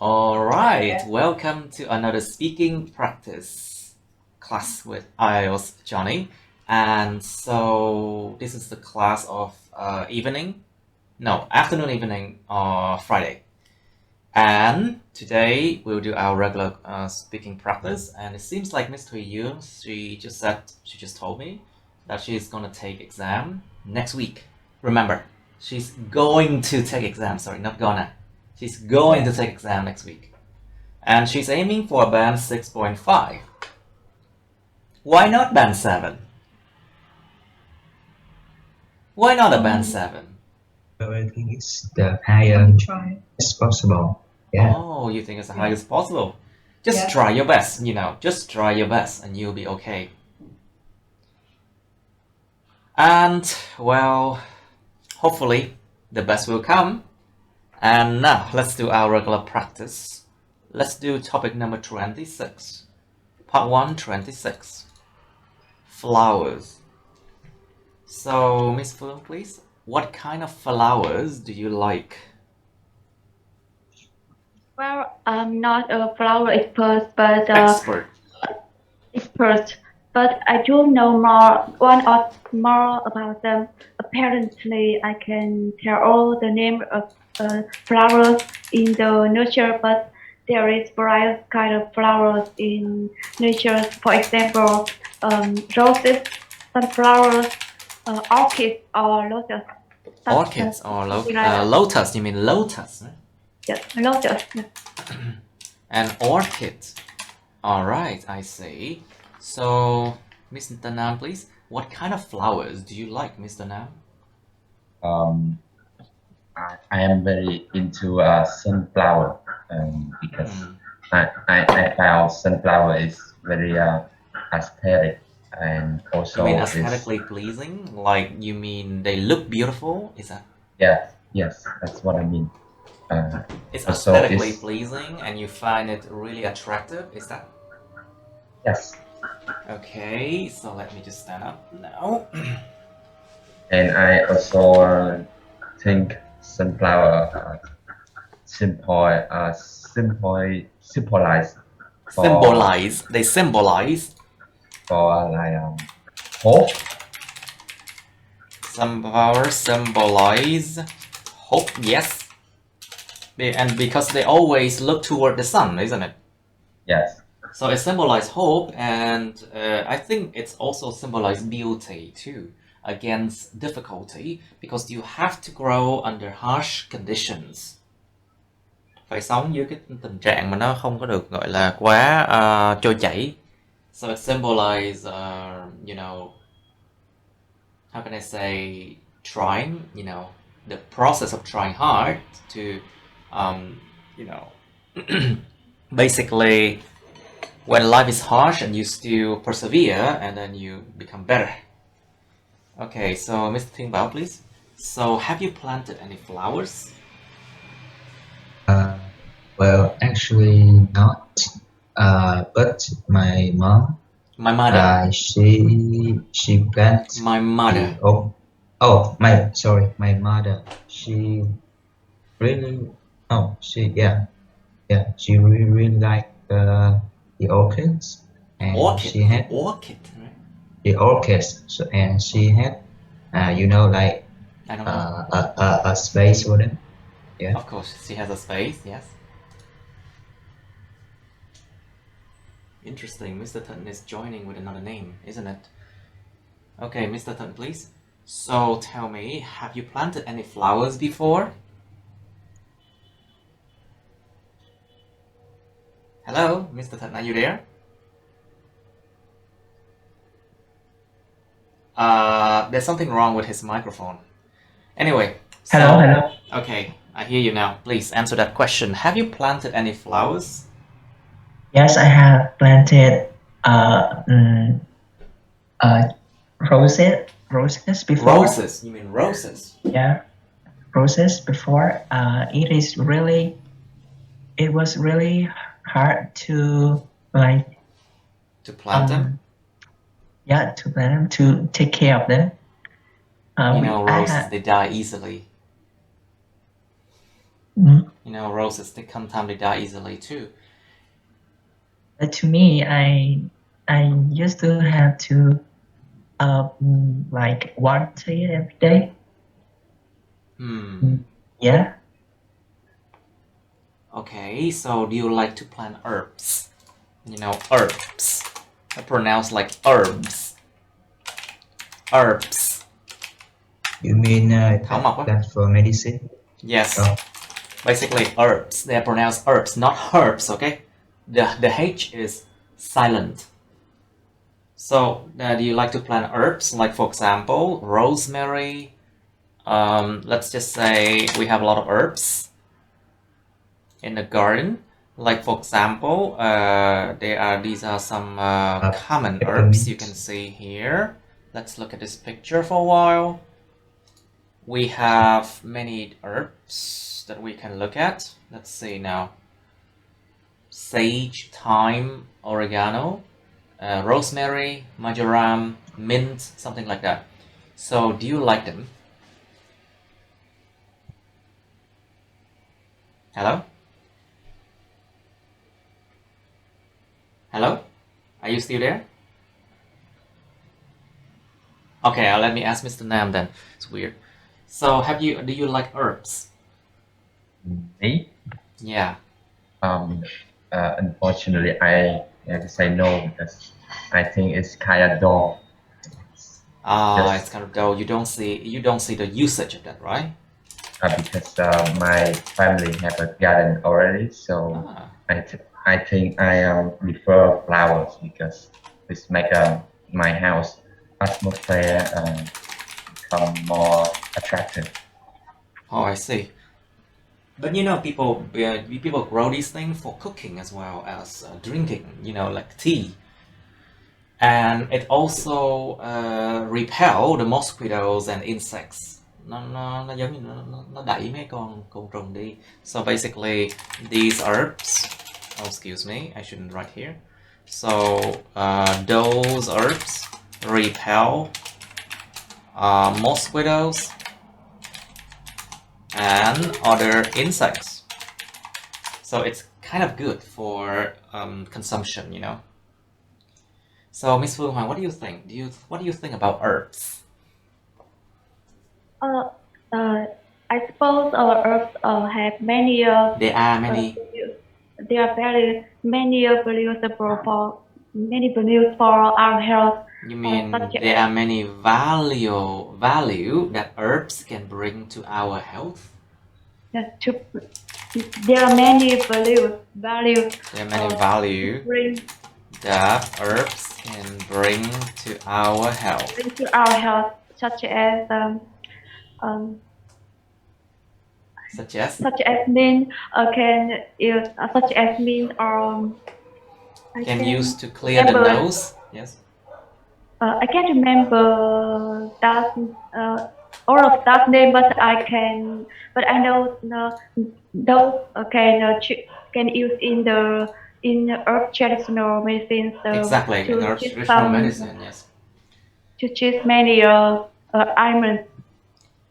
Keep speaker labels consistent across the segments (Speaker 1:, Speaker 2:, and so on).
Speaker 1: All right, welcome to another speaking practice class with IELTS Johnny. And so this is the class of afternoon, evening, or Friday. And today we'll do our regular speaking practice. And it seems like Miss Thuy Yoon, she just told me that she's gonna take exam next week. Remember, she's going to take exam. Sorry, not gonna. She's going to take exam next week. And she's aiming for a band 6.5. Why not band 7? Why not a band 7?
Speaker 2: So I think it's the highest as possible. Yeah.
Speaker 1: Oh, you think it's the highest possible? Just try your best, just try your best and you'll be okay. And, well, hopefully the best will come. And now, let's do our regular practice. Let's do topic number 26. Part 1, 26. Flowers. So, Miss Fulham, please. What kind of flowers do you like?
Speaker 3: Well, I'm not a flower expert, but but I do know one or more about them. Apparently, I can tell all the name of flowers in the nature, but there is various kind of flowers in nature. For example, roses, sunflowers, orchids, or lotus.
Speaker 1: Orchids or lotus? You mean lotus? Right?
Speaker 3: Yes, lotus.
Speaker 1: And orchids. All right, I see. So, Mr. Nam, please. What kind of flowers do you like, Mr. Nam?
Speaker 2: I am very into sunflower because I found sunflower is very aesthetic and also.
Speaker 1: You mean aesthetically pleasing? Like you mean they look beautiful? Is that?
Speaker 2: Yes, that's what I mean.
Speaker 1: It's aesthetically pleasing and you find it really attractive, is that?
Speaker 2: Yes.
Speaker 1: Okay, so let me just stand up now.
Speaker 2: And I also think sunflower
Speaker 1: They symbolize
Speaker 2: for like hope.
Speaker 1: Sunflower symbolize hope, yes. And because they always look toward the sun, isn't it?
Speaker 2: Yes.
Speaker 1: So it symbolizes hope, and I think it's also symbolized beauty too, against difficulty, because you have to grow under harsh conditions. Phải sống dưới cái tình trạng mà nó không có được gọi là quá trôi chảy. So it symbolizes, how can I say, trying, the process of trying hard to, basically, when life is harsh and you still persevere and then you become better. Okay, so Mr. Ting Bao, please. So have you planted any flowers?
Speaker 2: Well, actually not. But my mom.
Speaker 1: My mother.
Speaker 2: She planted.
Speaker 1: My mother.
Speaker 2: My mother. She really. She really liked the orchids. And she had
Speaker 1: orchid, right?
Speaker 2: The orchids. So, and she had,
Speaker 1: I don't know.
Speaker 2: a space for them. Yeah.
Speaker 1: Of course, she has a space. Yes. Interesting. Mr. Thun is joining with another name, isn't it? Okay, Mr. Thun, please. So tell me, have you planted any flowers before? Hello, Mr. Thun, are you there? There's something wrong with his microphone. Anyway.
Speaker 4: Hello.
Speaker 1: Okay, I hear you now. Please answer that question. Have you planted any flowers?
Speaker 4: Yes, I have planted roses before.
Speaker 1: Roses? You mean roses?
Speaker 4: Yeah, roses before. It was really hard to
Speaker 1: plant them.
Speaker 4: Yeah, to plant them, to take care of them.
Speaker 1: Roses, they die easily. You know, roses, they sometimes they die easily too.
Speaker 4: But to me, I used to have to like water it every day. Yeah.
Speaker 1: Okay, so do you like to plant herbs? You know, herbs. I pronounce like herbs. Herbs.
Speaker 2: You mean
Speaker 1: Thảo mộc á?
Speaker 2: that's for medicine?
Speaker 1: Yes.
Speaker 2: Oh.
Speaker 1: Basically herbs. They are pronounced herbs, not herbs, okay? The H is silent. So, do you like to plant herbs? Like, for example, rosemary. Let's just say we have a lot of herbs in the garden. Like, for example, these are some common herbs you can see here. Let's look at this picture for a while. We have many herbs that we can look at. Let's see now. Sage, thyme, oregano, rosemary, marjoram, mint, something like that. So, do you like them? Hello? Hello? Are you still there? Okay, let me ask Mr. Nam then. It's weird. So, do you like herbs?
Speaker 5: Me?
Speaker 1: Yeah.
Speaker 5: Unfortunately, I have to say no because I think it's kind of dull.
Speaker 1: Yes. It's kind of dull. You don't see the usage of that, right?
Speaker 5: Because my family have a garden already, so I think I prefer flowers because this make my house atmosphere become more attractive.
Speaker 1: Oh, I see. But you know, people grow these things for cooking as well as drinking. You know, like tea, and it also repel the mosquitoes and insects. Nó giống như nó đẩy mấy con côn trùng đi. So basically, these herbs. Oh, excuse me, I shouldn't write here. So those herbs repel mosquitoes and other insects. So it's kind of good for consumption, you know. So Miss Phương Hoàng, what do you think? What do you think about herbs?
Speaker 3: I suppose herbs have many.
Speaker 1: There are many.
Speaker 3: There are very many values for our health.
Speaker 1: You mean there are many value that herbs can bring to our health?
Speaker 3: Yes, there are many values.
Speaker 1: There are many value that herbs can bring to our health.
Speaker 3: Such as mint
Speaker 1: can use to clear the nose. Yes.
Speaker 3: I can't remember that all of that name, but I know those can use in herb traditional medicines.
Speaker 1: Exactly, in herb traditional medicine, yes.
Speaker 3: To treat many ailments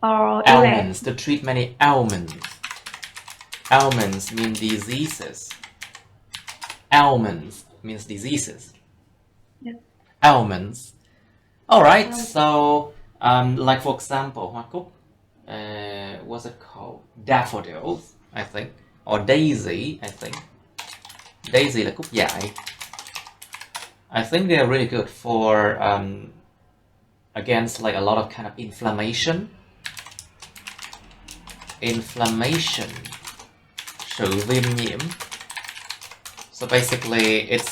Speaker 3: or
Speaker 1: ailments, to treat many ailments. Ailments mean diseases. Ailments means diseases.
Speaker 3: Yes.
Speaker 1: Ailments. Alright, so like for example, hoa cúc, what's it called? Daffodils, I think. Or daisy, I think. Daisy là cúc dại. I think they are really good for against like a lot of kind of inflammation. Sự viêm nhiễm. So basically, it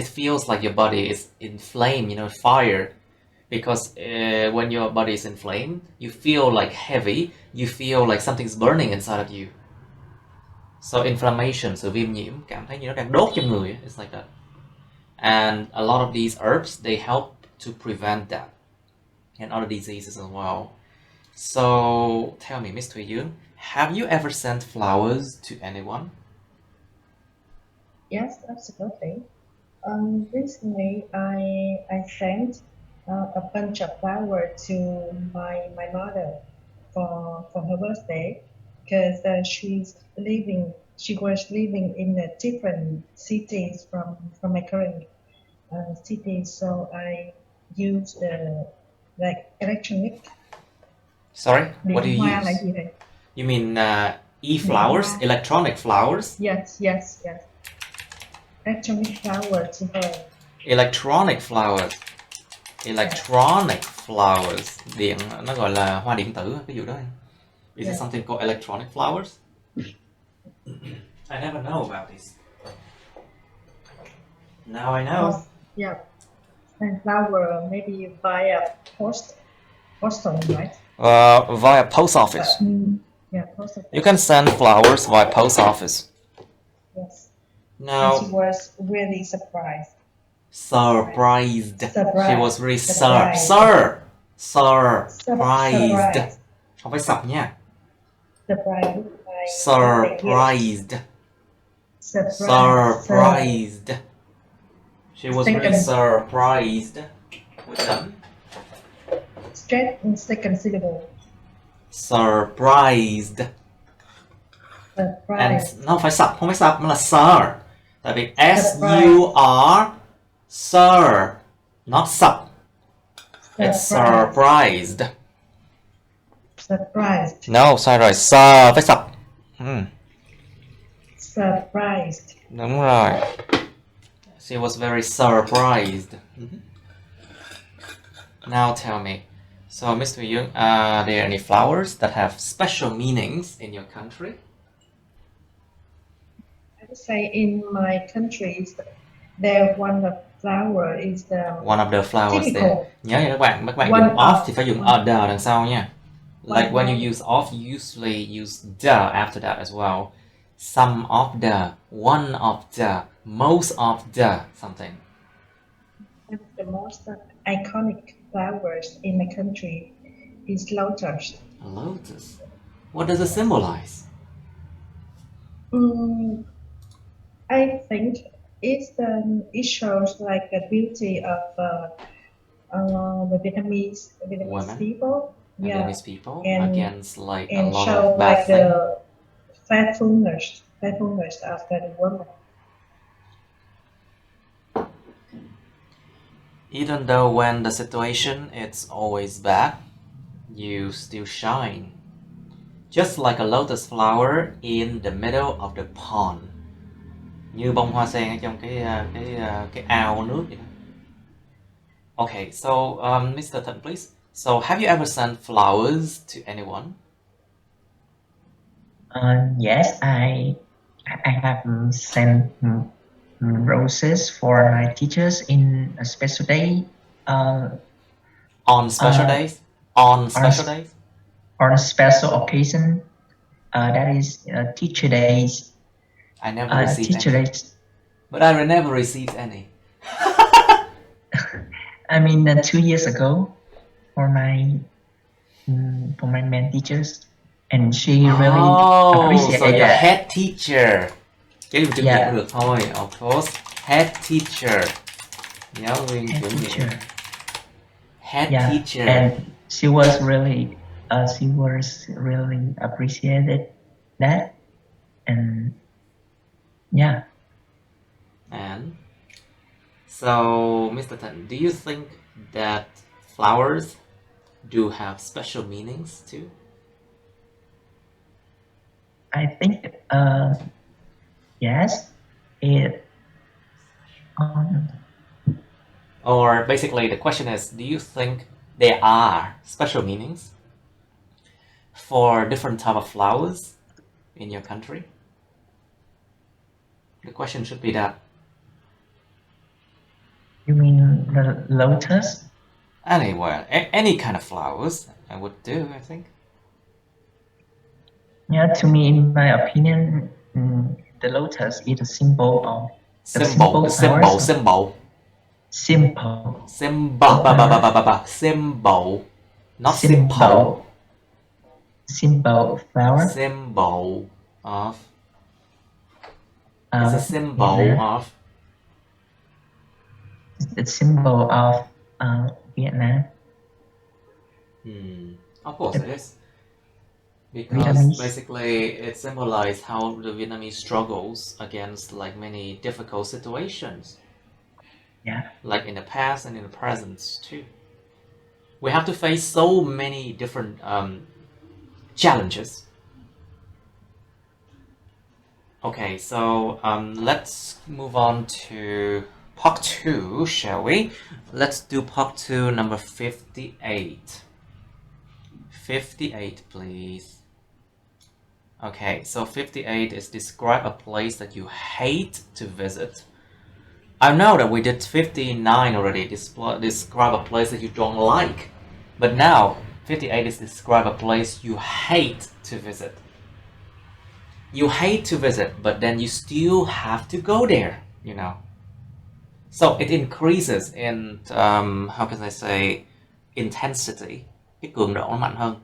Speaker 1: feels like your body is inflamed, you know, fire. Because when your body is inflamed, you feel like heavy, you feel like something's burning inside of you. So inflammation, sự viêm nhiễm, cảm thấy như nó đang đốt trong người, it's like that. And a lot of these herbs, they help to prevent that and other diseases as well. So tell me, Miss Thuy Dương, have you ever sent flowers to anyone?
Speaker 6: Yes, absolutely. Recently, I sent a bunch of flowers to my mother for her birthday because she's living she was living in a different cities from my current city, so I use the like electronic.
Speaker 1: Sorry, what do you
Speaker 6: Hoa là
Speaker 1: use?
Speaker 6: gì vậy?
Speaker 1: You mean e-flowers, electronic flowers?
Speaker 6: Yes. Electronic flower to her.
Speaker 1: Electronic flowers. Electronic flowers. Điện, nó gọi là hoa điện tử, cái vụ đó. Is it something called electronic flowers? I never know about this. Now I know.
Speaker 6: Yeah. And flower maybe via postal, right?
Speaker 1: Via post office.
Speaker 6: Yeah, post office.
Speaker 1: You can send flowers via post office.
Speaker 6: Yes.
Speaker 1: Now,
Speaker 6: And she was really surprised.
Speaker 1: Surprised. She was really surprised. Không phải sập nha. Surprised. She was really surprised. With them.
Speaker 6: Straight in second syllable.
Speaker 1: Surprised. And nó không phải sập, mà là sir. Tại vì S-U-R, sir, not sub. It's surprised. No, sai rồi, sir phải sub.
Speaker 6: Surprised.
Speaker 1: Đúng rồi. She was very surprised. Now tell me, so Mr. Young, are there any flowers that have special meanings in your country?
Speaker 6: I would say in my country, there one of flower is the
Speaker 1: one of the flowers
Speaker 6: typical.
Speaker 1: there. Nhớ các bạn dùng off thì phải dùng the đằng sau nha. Like when you use off, you usually use the after that as well. Some of the, one of the, most of the, something.
Speaker 6: One of the most iconic flowers in my country is lotus.
Speaker 1: A lotus. What does it symbolize?
Speaker 6: I think it shows like the beauty of the Vietnamese
Speaker 1: Women.
Speaker 6: people.
Speaker 1: Vietnamese people
Speaker 6: and,
Speaker 1: against like a
Speaker 6: and
Speaker 1: lot
Speaker 6: show
Speaker 1: of bad
Speaker 6: like
Speaker 1: things.
Speaker 6: the faithfulness of the woman.
Speaker 1: Even though when the situation is always bad, you still shine. Just like a lotus flower in the middle of the pond. Như bông hoa sen ở trong cái ao nước vậy đó. Okay, so Mr. Thận, please. So have you ever sent flowers to anyone?
Speaker 4: Yes, I have sent roses for my teachers in a special day.
Speaker 1: On special days? On special days?
Speaker 4: On a special occasion. That is teacher days.
Speaker 1: I never received
Speaker 4: teacher
Speaker 1: any.
Speaker 4: days.
Speaker 1: But I never received any.
Speaker 4: I mean, 2 years ago, for my main teachers, and she really appreciated
Speaker 1: so your
Speaker 4: that.
Speaker 1: head teacher. Cái điều chừng được thôi. Of course, head teacher. Giáo viên chủ nhiệm. Head teacher.
Speaker 4: And she was really appreciated that, and yeah.
Speaker 1: And so, Mr. Tan, do you think that flowers do have special meanings too?
Speaker 4: I think yes.
Speaker 1: Or basically the question is, do you think there are special meanings for different type of flowers in your country? The question should be that.
Speaker 4: You mean the lotus?
Speaker 1: Anywhere, any kind of flowers I would do, I think.
Speaker 4: Yeah, to me, in my opinion, the lotus is a symbol of
Speaker 1: Symbol.
Speaker 4: Symbol.
Speaker 1: Not simple.
Speaker 4: Symbol of flower.
Speaker 1: Symbol of. It's a symbol of.
Speaker 4: The symbol of Vietnam.
Speaker 1: Of course it is. Because
Speaker 4: Vietnamese.
Speaker 1: basically it symbolizes how the Vietnamese struggles against like many difficult situations.
Speaker 4: Yeah.
Speaker 1: Like in the past and in the present too. We have to face so many different challenges. Okay, so let's move on to part 2, shall we? Let's do part 2, number 58. 58, please. Okay, so 58 is describe a place that you hate to visit. I know that we did 59 already, describe a place that you don't like. But now, 58 is describe a place you hate to visit. You hate to visit, but then you still have to go there, you know. So it increases in, how can I say, intensity. Cái cường độ nó mạnh hơn.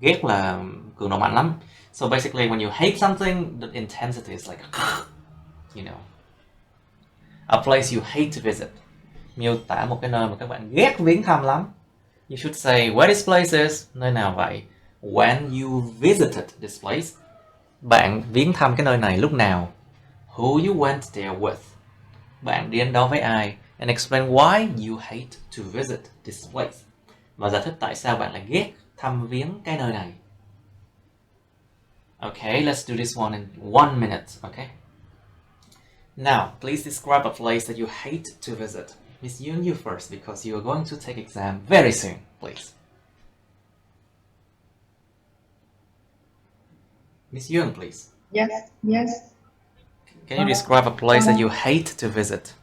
Speaker 1: Ghét là cường độ mạnh lắm. So basically when you hate something, the intensity is like, you know. A place you hate to visit. Miêu tả một cái nơi mà các bạn ghét viếng thăm lắm. You should say where this place is. Nơi nào vậy? When you visited this place. Bạn viếng thăm cái nơi này lúc nào? Who you went there with. Bạn đi đến đó với ai? And explain why you hate to visit this place. Và giải thích tại sao bạn lại ghét thăm viếng cái nơi này. Okay, let's do this one in 1 minute, okay? Now, please describe a place that you hate to visit. Miss Yoon, you first, because you are going to take exam very soon, please. Miss Yoon, please.
Speaker 6: Yes, yes.
Speaker 1: Can you describe a place that you hate to visit?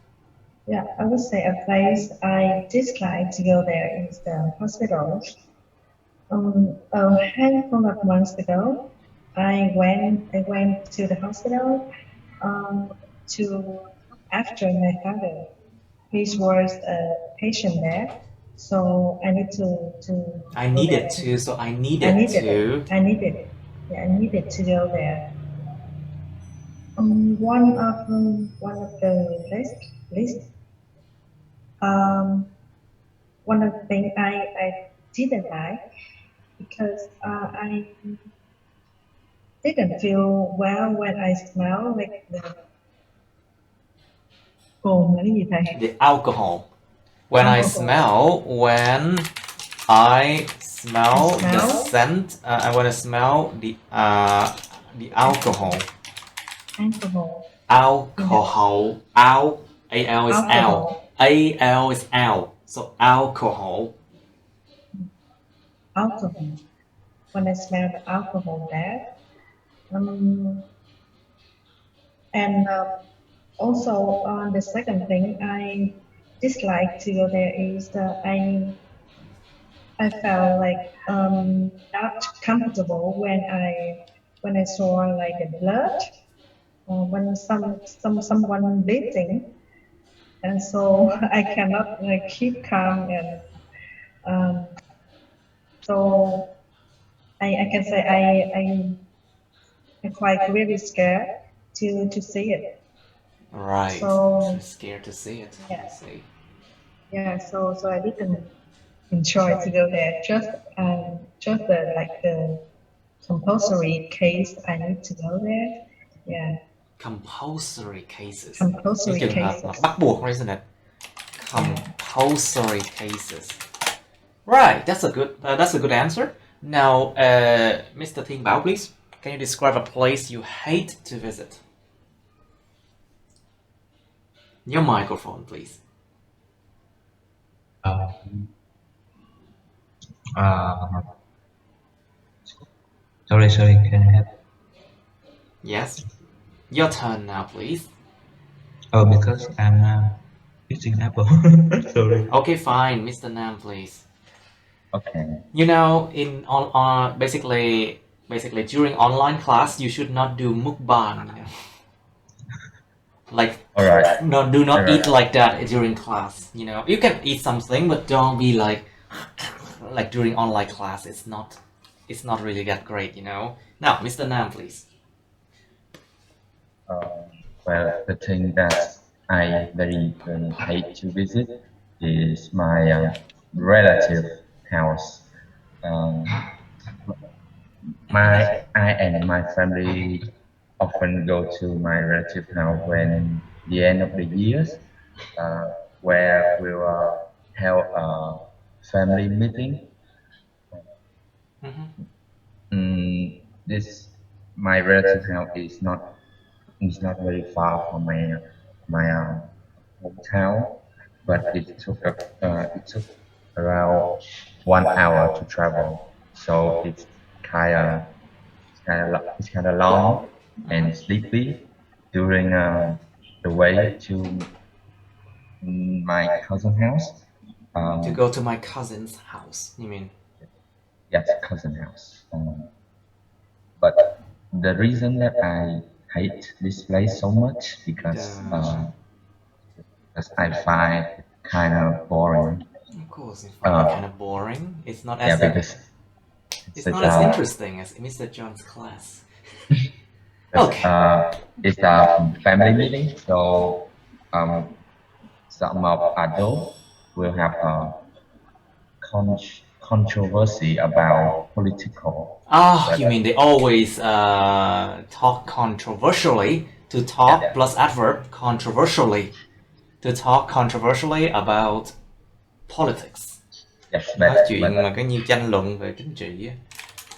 Speaker 6: Yeah, I would say a place I dislike to go there is the hospital. A handful of months ago, I went to the hospital to after my father. He was a patient there, so I need to.
Speaker 1: I needed to, so I needed to.
Speaker 6: I needed to go there. One of the list. One of the things I didn't like because I didn't feel well when I smell like the cồn là cái gì thầy?
Speaker 1: The alcohol. When I smell the scent, when I smell the alcohol. Alcohol. Al is al. Al is al. So alcohol.
Speaker 6: Alcohol. When I smell the alcohol there. And also the second thing I dislike to go there is that I felt like not comfortable when I saw like the blood or when someone bleeding, and so I cannot like keep calm, and so I can say I'm quite really scared to see it.
Speaker 1: Right.
Speaker 6: So
Speaker 1: scared to see it.
Speaker 6: Yeah.
Speaker 1: See.
Speaker 6: Yeah. So I didn't enjoy to go there. Just the compulsory case I need to go there. Yeah.
Speaker 1: Compulsory cases.
Speaker 6: Compulsory
Speaker 1: Những trường hợp
Speaker 6: cases.
Speaker 1: mà bắt buộc, isn't it? Compulsory cases. Right. That's a good answer. Now, Mr. Thiên Bảo, please. Can you describe a place you hate to visit? Your microphone, please.
Speaker 2: Sorry, can I have?
Speaker 1: Yes. Your turn now, please.
Speaker 2: Oh, because I'm using Apple. Sorry.
Speaker 1: Okay, fine. Mr. Nam, please.
Speaker 5: Okay.
Speaker 1: You know, in basically during online class, you should not do mukbang. You know? Like,
Speaker 5: All right.
Speaker 1: no, do not
Speaker 5: All
Speaker 1: eat
Speaker 5: right.
Speaker 1: like that during class. You know, you can eat something, but don't be like during online class. It's not really that great. You know. Now, Mr. Nam, please.
Speaker 5: Well, the thing that I very hate to visit is my relative house. I and my family often go to my relative house when the end of the years, where we will have a family meeting. This my relative house is not very far from my hometown, but it took around 1 hour to travel, so it's kind of long and sleepy during the way to my cousin house.
Speaker 1: To go to my cousin's house, you mean?
Speaker 5: Yes, cousin house. But the reason that I hate this place so much because I find it kind of boring.
Speaker 1: Of course, you find it kind of boring. It's not as
Speaker 5: because
Speaker 1: it's not as interesting as Mr. John's class. Okay.
Speaker 5: It's a family meeting, so some of adults will have a controversy about political.
Speaker 1: You mean they always talk controversially, to talk plus adverb controversially, to talk controversially about politics.
Speaker 5: Yes,
Speaker 1: Nói chuyện mà cái như tranh luận về chính trị á.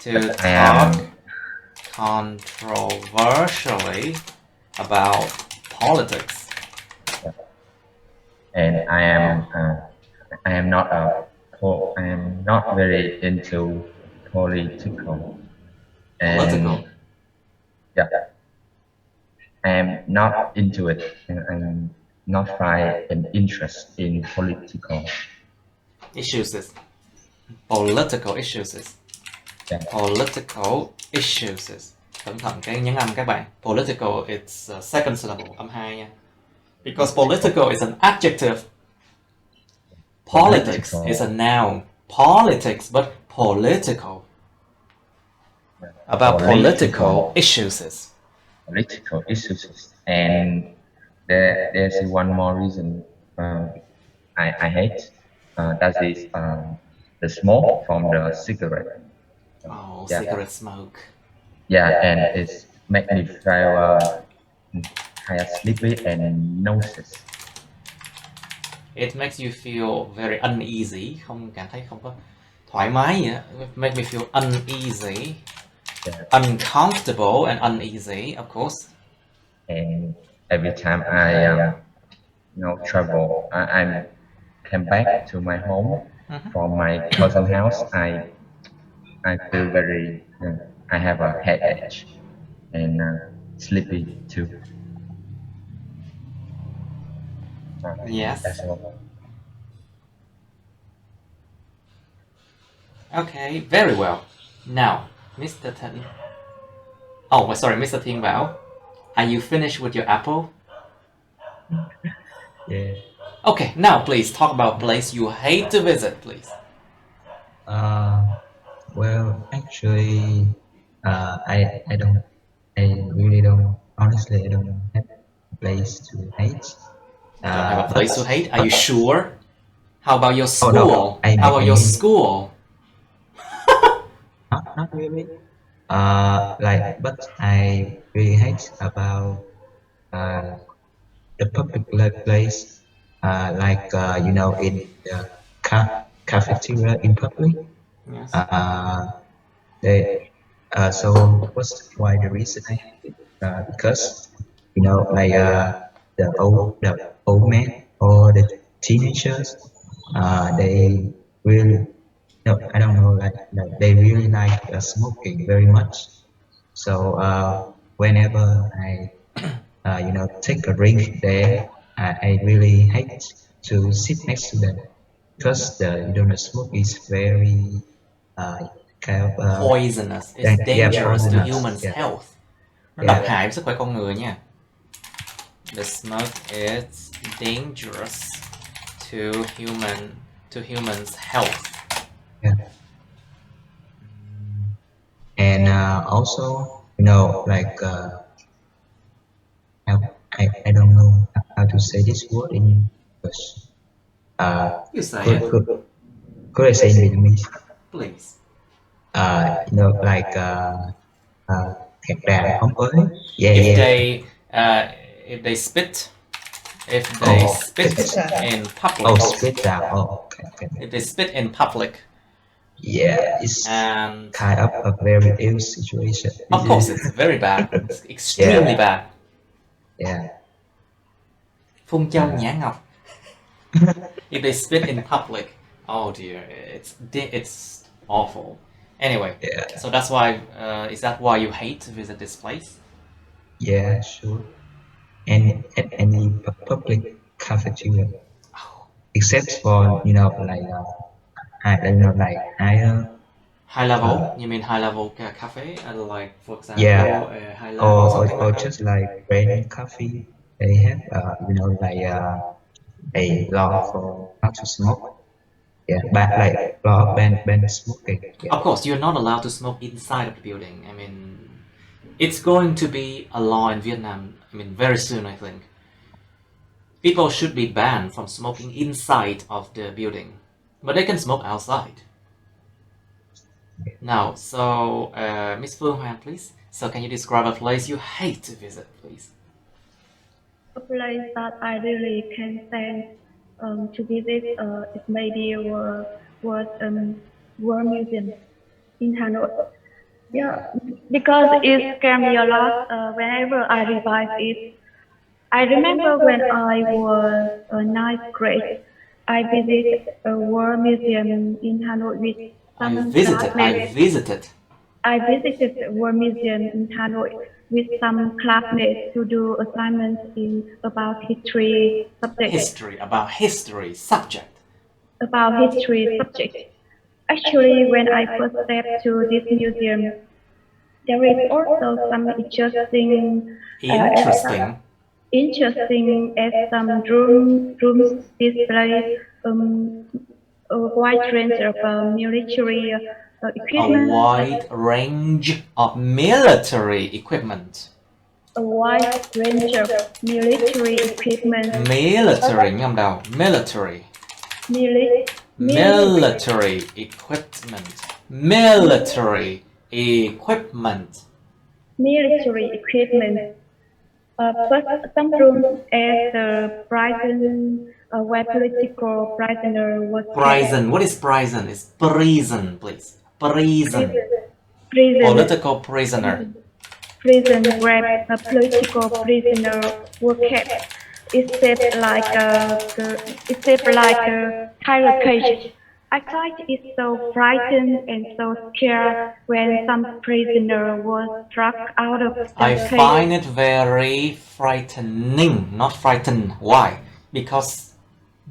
Speaker 1: To talk controversially about politics.
Speaker 5: And I am not very into political. And yeah, I am not into it, and I'm not find an interest in political
Speaker 1: issues. Political issues. Political issues. Cẩn thận cái nhấn âm các bạn. Political, it's second syllable, âm 2 nha. Because political is an adjective. Politics is a noun. Politics, but political. About political issues.
Speaker 5: Political issues. And there's one more reason I hate. That is the smoke from the cigarette.
Speaker 1: Cigarette smoke.
Speaker 5: Yeah, and it makes me feel kind of sleepy and nauseous.
Speaker 1: It makes you feel very uneasy, cảm thấy không có thoải mái vậy. It makes me feel uneasy, uncomfortable and uneasy, of course.
Speaker 5: And every time I travel, I come back to my home from my cousin's house, I feel very I have a headache and sleepy too.
Speaker 1: Yes. Okay, very well. Now, Mr. Tan. Oh, sorry, Mr. Thiên Bảo. Are you finished with your apple?
Speaker 2: Yeah.
Speaker 1: Okay, now please talk about place you hate to visit, please.
Speaker 2: Well, actually, I really don't. Honestly, I don't have a place to hate.
Speaker 1: Don't have a place to hate? Are you sure? How about your school?
Speaker 2: No,
Speaker 1: How about your school?
Speaker 2: Not really. But I really hate about the public place, in the cafeteria in public.
Speaker 1: Yes.
Speaker 2: So what's why the reason I hate it? Because the old men or the teenagers, they really I don't know, they really like smoking very much. So whenever I take a drink there, I really hate to sit next to them because the smoke is very
Speaker 1: poisonous. It's dangerous to humans' health. Nó độc hại với sức khỏe con người nha. The smoke is dangerous to humans' health.
Speaker 2: Yeah. And also, I don't know how to say this word in English.
Speaker 1: You say it.
Speaker 2: Could I say in Vietnamese?
Speaker 1: Please.
Speaker 2: Like hạt đàm phóng ới. Yeah,
Speaker 1: If
Speaker 2: yeah.
Speaker 1: they spit, if they spit in public.
Speaker 2: Oh, spit down. Oh, okay.
Speaker 1: If they spit in public.
Speaker 2: Yeah, it's
Speaker 1: And
Speaker 2: kind of a very ill situation.
Speaker 1: of course, it's very bad. It's extremely bad.
Speaker 2: Yeah.
Speaker 1: Phun châu nhã ngọc. If they spit in public, oh dear, it's awful. Anyway, so that's why. Is that why you hate to visit this place?
Speaker 2: Yeah, sure. And at any public cafeteria, except for
Speaker 1: High level? You mean high level cafe? Like, for example,
Speaker 2: yeah,
Speaker 1: high level or something
Speaker 2: or
Speaker 1: like
Speaker 2: just like brand coffee. They have a law for not to smoke. Yeah, like law ban smoking. Yeah.
Speaker 1: Of course, you're not allowed to smoke inside of the building. I mean, it's going to be a law in Vietnam. I mean, very soon, I think. People should be banned from smoking inside of the building, but they can smoke outside. Now, so Miss Phương Hoàng, please. So, can you describe a place you hate to visit, please?
Speaker 3: A place that I really can't stand to visit is maybe World Museum in Hanoi. Yeah, because it scared me a lot whenever I revise it. I remember when I was ninth grade, I visited a World Museum in Hanoi with some classmates. I visited the World Museum in Hanoi with some classmates to do assignments about history subject.
Speaker 1: About history subject.
Speaker 3: Actually, when I first stepped to this museum, there is also some interesting as some rooms display a wide range of military equipment.
Speaker 1: A wide range of military equipment.
Speaker 3: A wide range of military equipment.
Speaker 1: Military, ngâm đầu. Military equipment. First, some rooms as the prison where political prisoner was prison. What is prison? It's prison, please. Prison. Political prisoner.
Speaker 3: Prison where a political prisoner was kept. It's shaped like a tiger cage. I thought it's so frightened and so scared when some prisoner was struck out of the cage.
Speaker 1: I find it very frightening, not frightened. Why? Because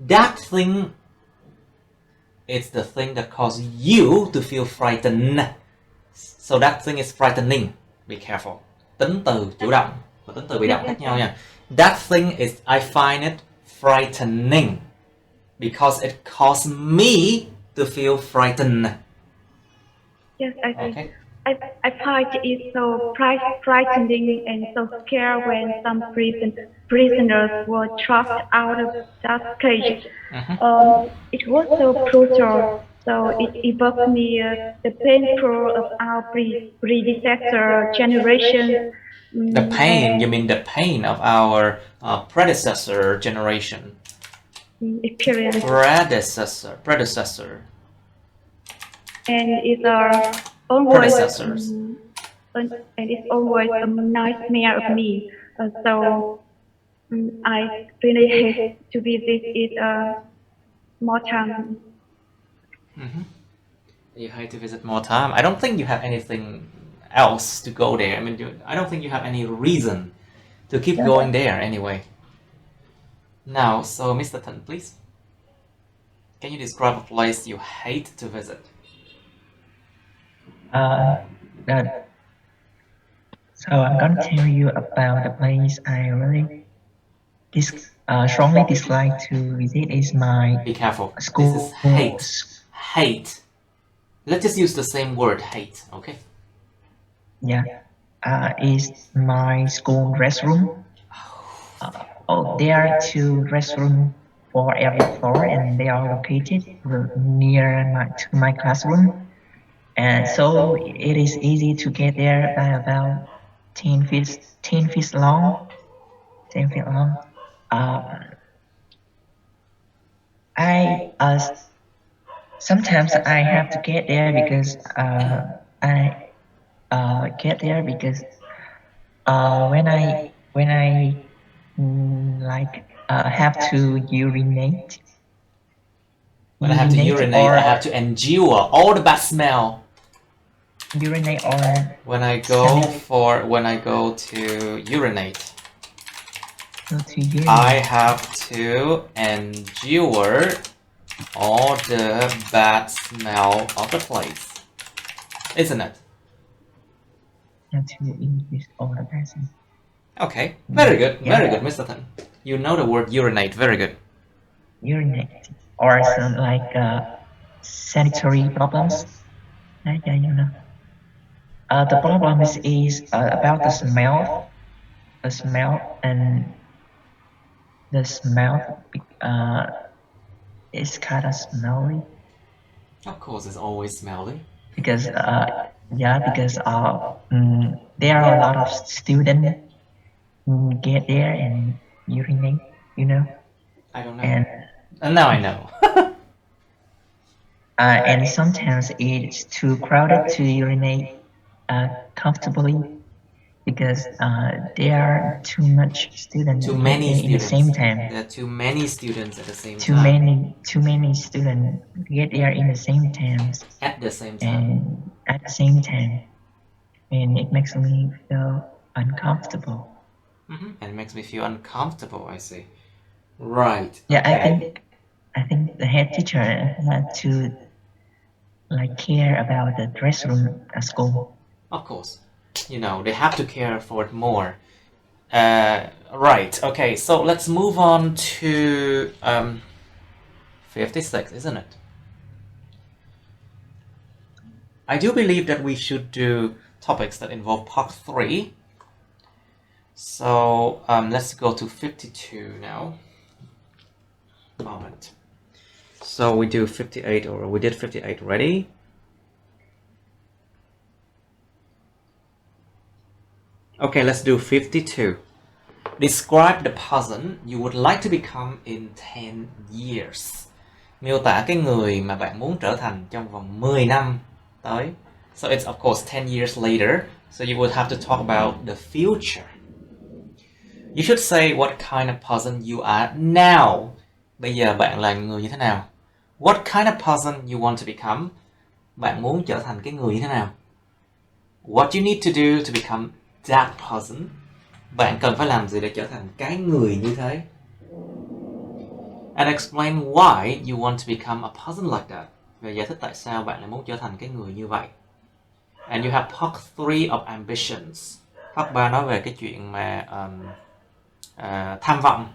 Speaker 1: that thing is the thing that causes you to feel frightened. So that thing is frightening. Be careful. Tính từ chủ động và tính từ bị động khác nhau nha. That thing is, I find it frightening because it caused me to feel frightened.
Speaker 3: Yes, I find it so frightening and so scared when some prisoners were trapped out of that cage. It was so brutal, so it evoked me the painful of our predecessor generation.
Speaker 1: The pain, you mean the pain of our predecessor generation?
Speaker 3: Experience.
Speaker 1: Predecessor.
Speaker 3: And it's always a nightmare of me. So I really hate to visit it more time.
Speaker 1: You hate to visit more time. I don't think you have anything else to go there. I mean, I don't think you have any reason to keep going there anyway. Now, so Mr. Tan, please. Can you describe a place you hate to visit?
Speaker 4: So I'm gonna tell you about the place I really strongly dislike to visit is my
Speaker 1: Be careful.
Speaker 4: school.
Speaker 1: This is hate. Hate. Let's just use the same word, hate, okay?
Speaker 4: Yeah. Is my school restroom. There are two restrooms for every floor, and they are located near my classroom. and so it is easy to get there by about 10 feet long. 10 feet long. Sometimes I have to get there because I get there because when I have to urinate.
Speaker 1: When I have to urinate, I have to endure all the bad smell.
Speaker 4: Urinate or
Speaker 1: when I go to urinate. I have to endure all the bad smell of the place, isn't it? Okay, very good, very good, Mr. Tan. You know the word urinate, very good.
Speaker 4: Urinate or some sanitary problems. Yeah, you know. The problem is about the smell. The smell and the smell is kind of smelly.
Speaker 1: Of course, it's always smelly.
Speaker 4: Because there are a lot of students get there and urinate, you know.
Speaker 1: I don't know. And now I know.
Speaker 4: And sometimes it's too crowded to urinate comfortably because there are too much students
Speaker 1: too many students
Speaker 4: in the same time.
Speaker 1: There are too many students at the same time.
Speaker 4: Too many students get there in the same time.
Speaker 1: At the same time.
Speaker 4: And it makes me feel uncomfortable.
Speaker 1: And it makes me feel uncomfortable. I see. Right.
Speaker 4: Yeah,
Speaker 1: okay.
Speaker 4: I think the head teacher had to care about the dress room at school.
Speaker 1: Of course, you know they have to care for it more. Right. Okay. So let's move on to 56, isn't it? I do believe that we should do topics that involve part 3. So let's go to 52 now. Moment. So we do 58, or we did 58 already. Okay, let's do 52. Describe the person you would like to become in 10 years. Miêu tả cái người mà bạn muốn trở thành trong vòng 10 năm tới. So it's of course 10 years later, so you would have to talk about the future. You should say what kind of person you are now. Bây giờ bạn là người như thế nào? What kind of person you want to become? Bạn muốn trở thành cái người như thế nào? What you need to do to become that person. Bạn cần phải làm gì để trở thành cái người như thế? And explain why you want to become a person like that. Và giải thích tại sao bạn lại muốn trở thành cái người như vậy. And you have part 3 of ambitions. Part 3 nói về cái chuyện mà tham vọng.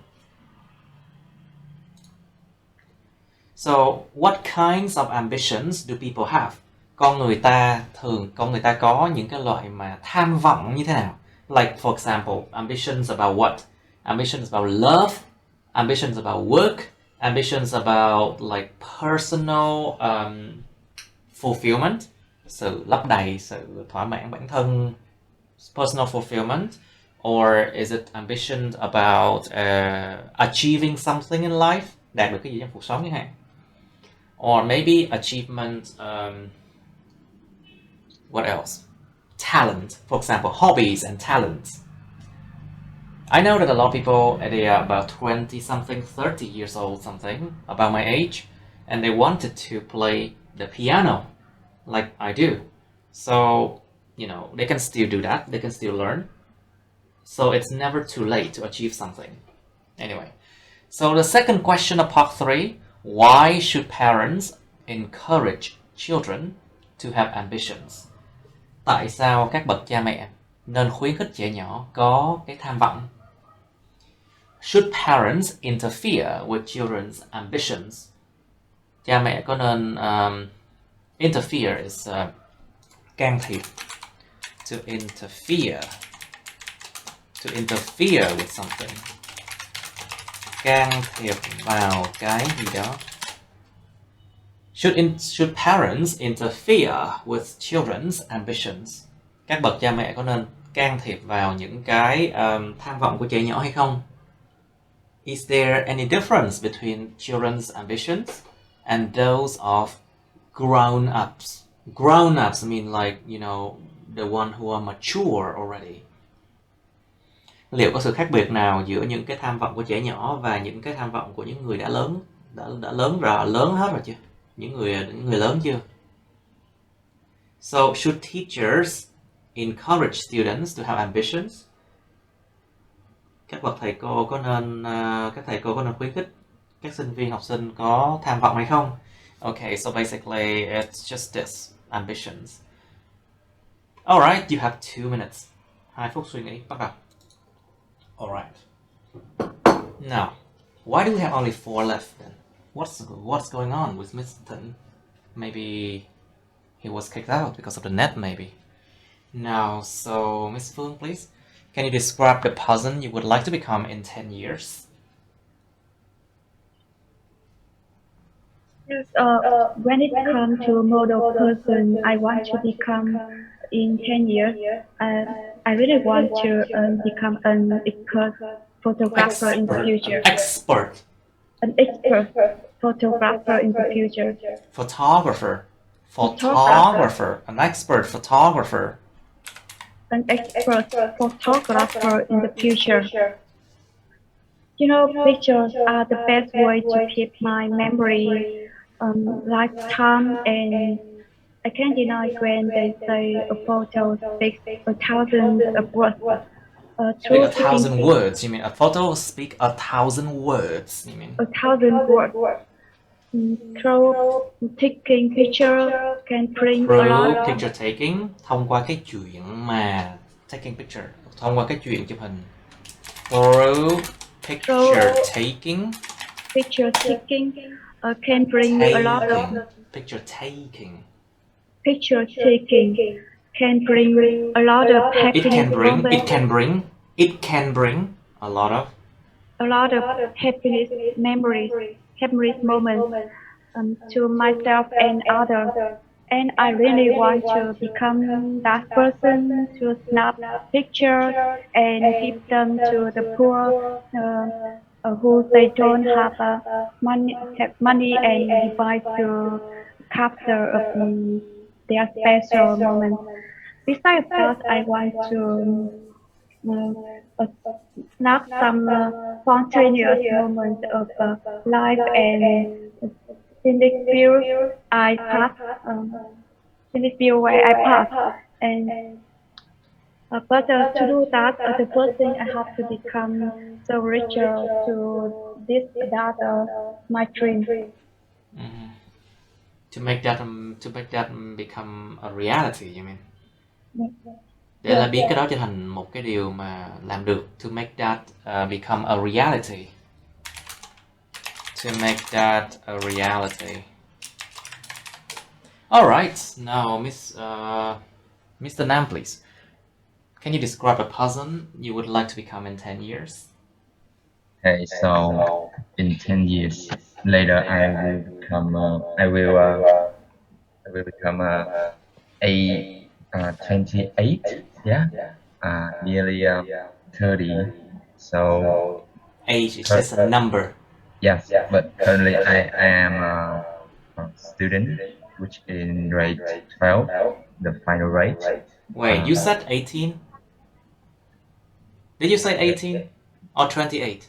Speaker 1: So, what kinds of ambitions do people have? Con người ta có những cái loại mà tham vọng như thế nào? Like, for example, ambitions about what? Ambitions about love, ambitions about work, ambitions about like personal fulfillment, sự lấp đầy, sự thỏa mãn bản thân, personal fulfillment, or is it ambitions about achieving something in life, đạt được cái gì trong cuộc sống chẳng hạn, or maybe achievement, what else? Talent, for example, hobbies and talents. I know that a lot of people, they are about 20 something, 30 years old something, about my age, and they wanted to play the piano like I do. So, you know, they can still do that, they can still learn. So it's never too late to achieve something. Anyway, so the second question of part 3, why should parents encourage children to have ambitions? Tại sao các bậc cha mẹ nên khuyến khích trẻ nhỏ có cái tham vọng? Should parents interfere with children's ambitions? Cha mẹ có nên interfere is can thiệp. To interfere with something. Can thiệp vào cái gì đó. Should parents interfere with children's ambitions? Các bậc cha mẹ có nên can thiệp vào những cái tham vọng của trẻ nhỏ hay không? Is there any difference between children's ambitions and those of grown-ups? Grown-ups mean like, you know, the one who are mature already. Liệu có sự khác biệt nào giữa những cái tham vọng của trẻ nhỏ và những cái tham vọng của những người đã lớn, đã lớn rồi, lớn hết rồi chưa? Những người lớn chưa? So should teachers encourage students to have ambitions? Các thầy cô có nên khuyến khích các sinh viên học sinh có tham vọng hay không? Okay, so basically it's just this, ambitions. Alright, you have 2 minutes. 2 phút suy nghĩ, bắt đầu. Alright. Now, why do we have only 4 left then? What's going on with Mr. Maybe he was kicked out because of the net, maybe. Now, so Miss Phương, please, can you describe the person you would like to become in 10 years?
Speaker 3: Yes, when it comes to model person I want to become in 10 years, I really want to become an expert photographer in the future.
Speaker 1: Expert.
Speaker 3: An expert photographer in the future.
Speaker 1: Photographer. An expert photographer.
Speaker 3: An expert photographer in the future. You know, pictures are the best way to keep my memory lifetime, and I can't deny when they say a photo speaks 1,000 of words.
Speaker 1: Speak 1,000 words, you mean a photo speak 1,000 words, you mean?
Speaker 3: 1,000 words. Through taking picture can bring a lot of...
Speaker 1: picture taking, thông qua cái chuyện mà taking picture, thông qua cái chuyện chụp hình. Through picture taking can bring a lot of... Picture taking
Speaker 3: can bring a lot of happiness.
Speaker 1: It can bring a lot of
Speaker 3: happiness moments to myself and others. And I really want to become that person to snap pictures and give them to the poor who they don't have money and device to capture their special moments. Besides that, I want to snap some spontaneous moments of life and scenic view I pass, where I pass, and but to do that, the first thing I have to become so richer to my dream.
Speaker 1: Mm-hmm. To make that become a reality, you mean? Để là biến cái đó trở thành một cái điều mà làm được. To make that become a reality. To make that a reality. Alright, now Mr. Nam, please. Can you describe a person you would like to become in 10 years?
Speaker 5: Okay, so in 10 years later, I will become a 28. Yeah, nearly 30. So
Speaker 1: age is just a number.
Speaker 5: Yes, but currently I am a student, which in grade 12, the final grade.
Speaker 1: Wait, you said 18? Did you say 18 or 28?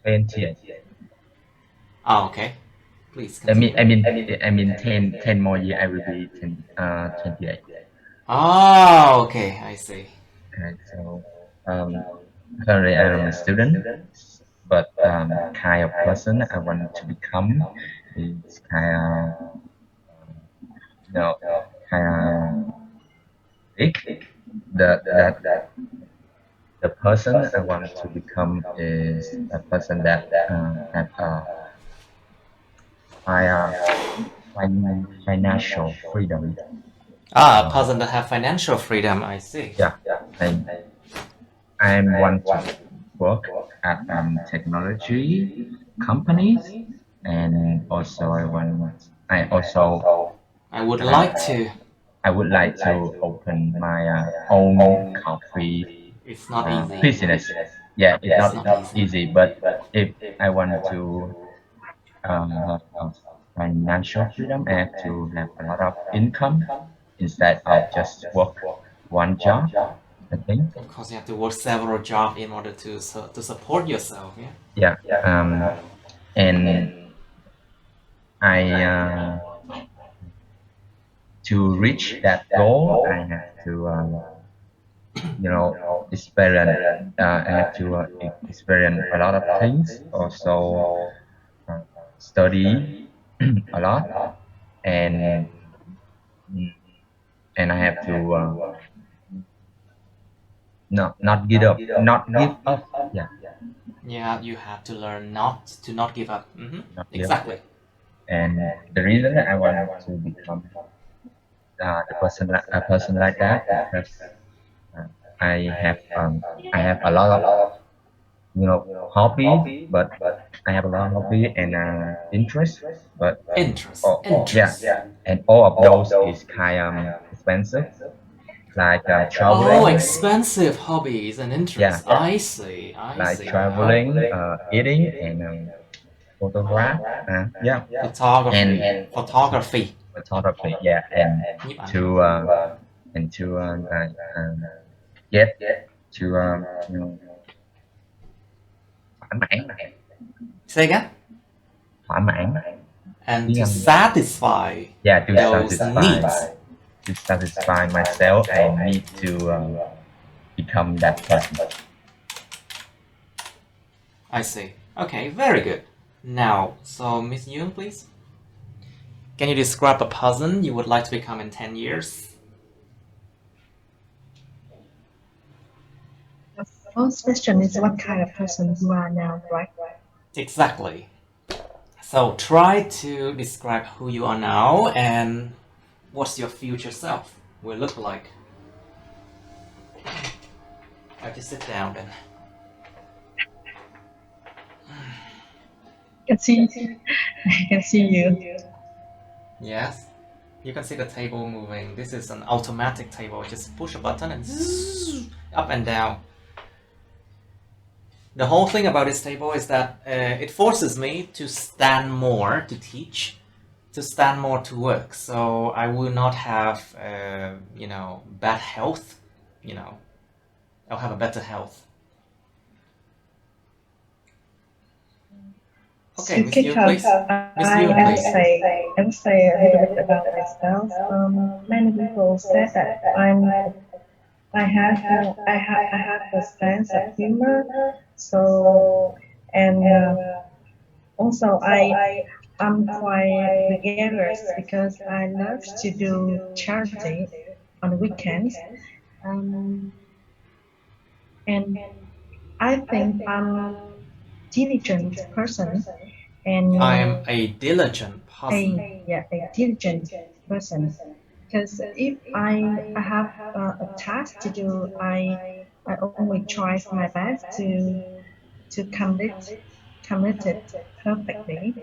Speaker 5: 28.
Speaker 1: Oh, okay. Please continue.
Speaker 5: I mean 10 more years I will be 28.
Speaker 1: Oh, okay, I see.
Speaker 5: Okay, so currently I am a student, but kind of person I want to become is kind of big. The person I want to become is a person that have financial freedom.
Speaker 1: A person that have financial freedom, I see.
Speaker 5: Yeah, I want to work at technology companies and also I would like to open my own coffee
Speaker 1: It's not easy.
Speaker 5: business. Yeah, it's
Speaker 1: It's
Speaker 5: not
Speaker 1: not easy.
Speaker 5: easy, but if I want to have financial freedom, I have to have a lot of income instead of just work one job, I think.
Speaker 1: Of course, you have to work several jobs in order to support yourself. Yeah.
Speaker 5: Yeah. And I to reach that goal, I have to experience. I have to experience a lot of things. Also, uh, study a lot, and mm, and I have to not give up. Yeah,
Speaker 1: Yeah, you have to learn not give up.
Speaker 5: not give up.
Speaker 1: Exactly.
Speaker 5: And the reason that I want to become a person like that because uh, I have um, I have a lot of hobby, but I have a lot of hobby and interest, but yeah,
Speaker 1: Interest.
Speaker 5: and all of those is kind of expensive, like
Speaker 1: Oh,
Speaker 5: traveling.
Speaker 1: expensive hobbies and
Speaker 5: Yeah,
Speaker 1: interests. I see. I
Speaker 5: like
Speaker 1: see. Uh-huh.
Speaker 5: traveling, eating, and photograph. Yeah,
Speaker 1: Photography.
Speaker 5: and
Speaker 1: Photography.
Speaker 5: photography. Yeah, and
Speaker 1: Nhiếp ảnh.
Speaker 5: to get to thỏa mãn.
Speaker 1: Say again.
Speaker 5: Thỏa mãn.
Speaker 1: And to satisfy
Speaker 5: Yeah, to
Speaker 1: those
Speaker 5: satisfy.
Speaker 1: needs.
Speaker 5: To satisfy myself, I need to become that person.
Speaker 1: I see. Okay, very good. Now, so Miss Yoon, please. Can you describe a person you would like to become in 10 years?
Speaker 6: The first question is what kind of person you are now, right?
Speaker 1: Exactly. So try to describe who you are now and what's your future self will look like. I just sit down then.
Speaker 6: I can see you.
Speaker 1: Yes. You can see the table moving. This is an automatic table. Just push a button and zzz, up and down. The whole thing about this table is that it forces me to stand more to teach, to stand more to work. So I will not have, bad health. I'll have a better health. Okay, Miss Yu, please. Miss Yu,
Speaker 6: I
Speaker 1: please.
Speaker 6: would say a little bit about myself. Many people said that I have a sense of humor. So and also I'm quite gregarious because I love to do charity on the weekends. And I think I'm diligent person and
Speaker 1: I'm a diligent person.
Speaker 6: a diligent person because if I have a task to do, I only try my best to commit it perfectly.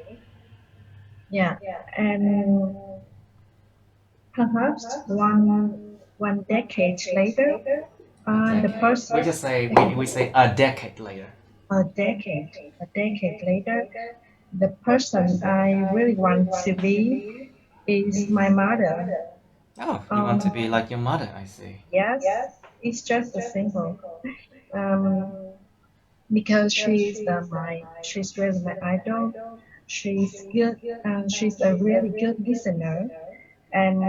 Speaker 6: Yeah, and perhaps one decade later, the person
Speaker 1: We just say we say a decade later.
Speaker 6: a decade later, the person I really want to be is my mother.
Speaker 1: Oh, you want to be like your mother, I see.
Speaker 6: Yes, it's just a simple. Um, because she's really my idol. She's good, and she's a really good listener, and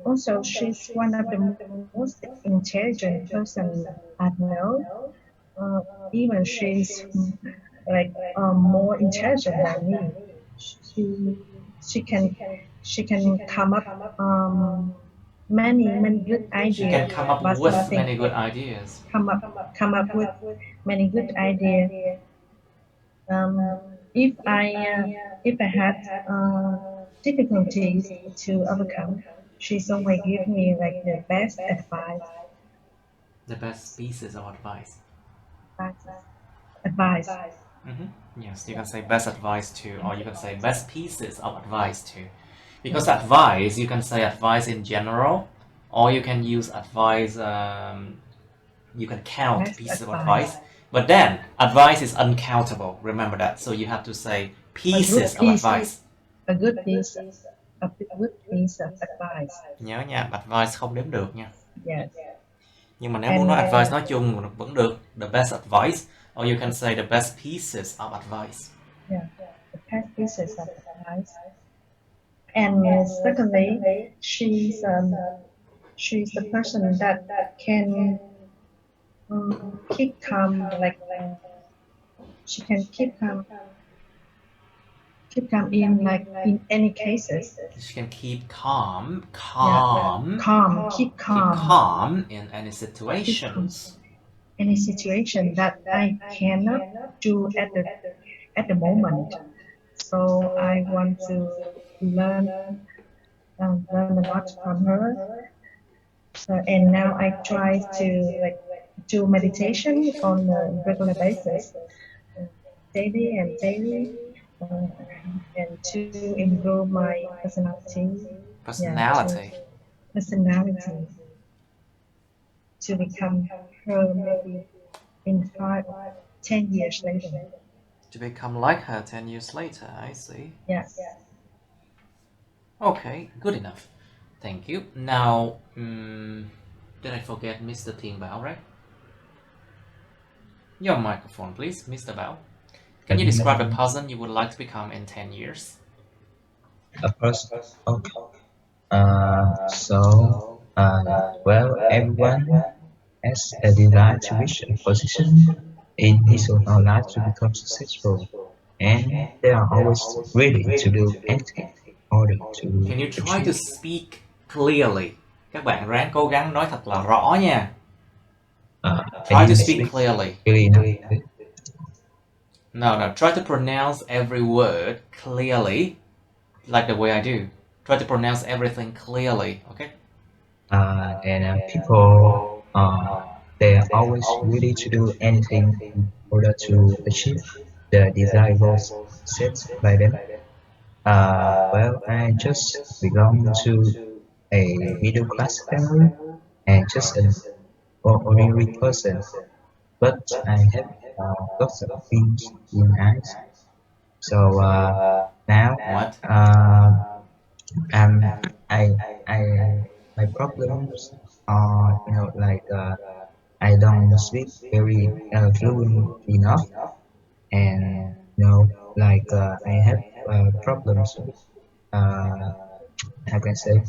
Speaker 6: also she's one of the most intelligent person I know. Uh, Even she's like more intelligent than me. She she can she can come up many good
Speaker 1: She can
Speaker 6: ideas,
Speaker 1: come up
Speaker 6: but
Speaker 1: with
Speaker 6: something
Speaker 1: many good ideas.
Speaker 6: come up with many good ideas. If I had difficulties to overcome, she's always give me like the best advice.
Speaker 1: The best pieces of advice.
Speaker 6: Advice.
Speaker 1: Yes, you can say best advice to, or you can say best pieces of advice to. Because advice, you can say advice in general, or you can use advice, you can count
Speaker 6: Best
Speaker 1: pieces of
Speaker 6: advice.
Speaker 1: advice. But then, advice is uncountable, remember that. So you have to say pieces of advice.
Speaker 6: A good piece of advice.
Speaker 1: Nhớ nha, advice không đếm được nha.
Speaker 6: Yes.
Speaker 1: Nhưng mà nếu muốn nói advice nói chung vẫn được. The best advice, or you can say the best pieces of advice.
Speaker 6: Yeah, the best pieces of advice. And secondly, she's the person that can keep calm, like she can keep calm in like in any cases.
Speaker 1: She can keep calm
Speaker 6: Keep calm
Speaker 1: in any situations.
Speaker 6: Any situation that I cannot do at the moment. So I want to learn a lot from her. So, and now I try to like do meditation on a regular basis, daily, and to improve my personality. To become her maybe in 5 or 10 years later.
Speaker 1: To become like her 10 years later, I see.
Speaker 6: Yes.
Speaker 1: Okay, good enough. Thank you. Now, did I forget Mr. Thiên Bảo, right? Your microphone, please, Mr. Bảo. Can you describe a person you would like to become in 10 years?
Speaker 2: A person? Okay. Well, everyone has a desire to reach a position in his or her life to become successful, and they are always ready to do anything in order to
Speaker 1: Can you try
Speaker 2: achieve.
Speaker 1: to speak clearly? Các bạn ráng cố gắng nói thật là rõ nha. Try to speak clearly. No, try to pronounce every word clearly, like the way I do. Try to pronounce everything clearly, okay?
Speaker 2: And people, they are always ready to do anything in order to achieve the desired goals set by them. Well, I just belong to a middle class family and just an ordinary person, but I have lots of things in eyes. So now, my problems are, I don't speak very fluent enough, and I have problems with how can I say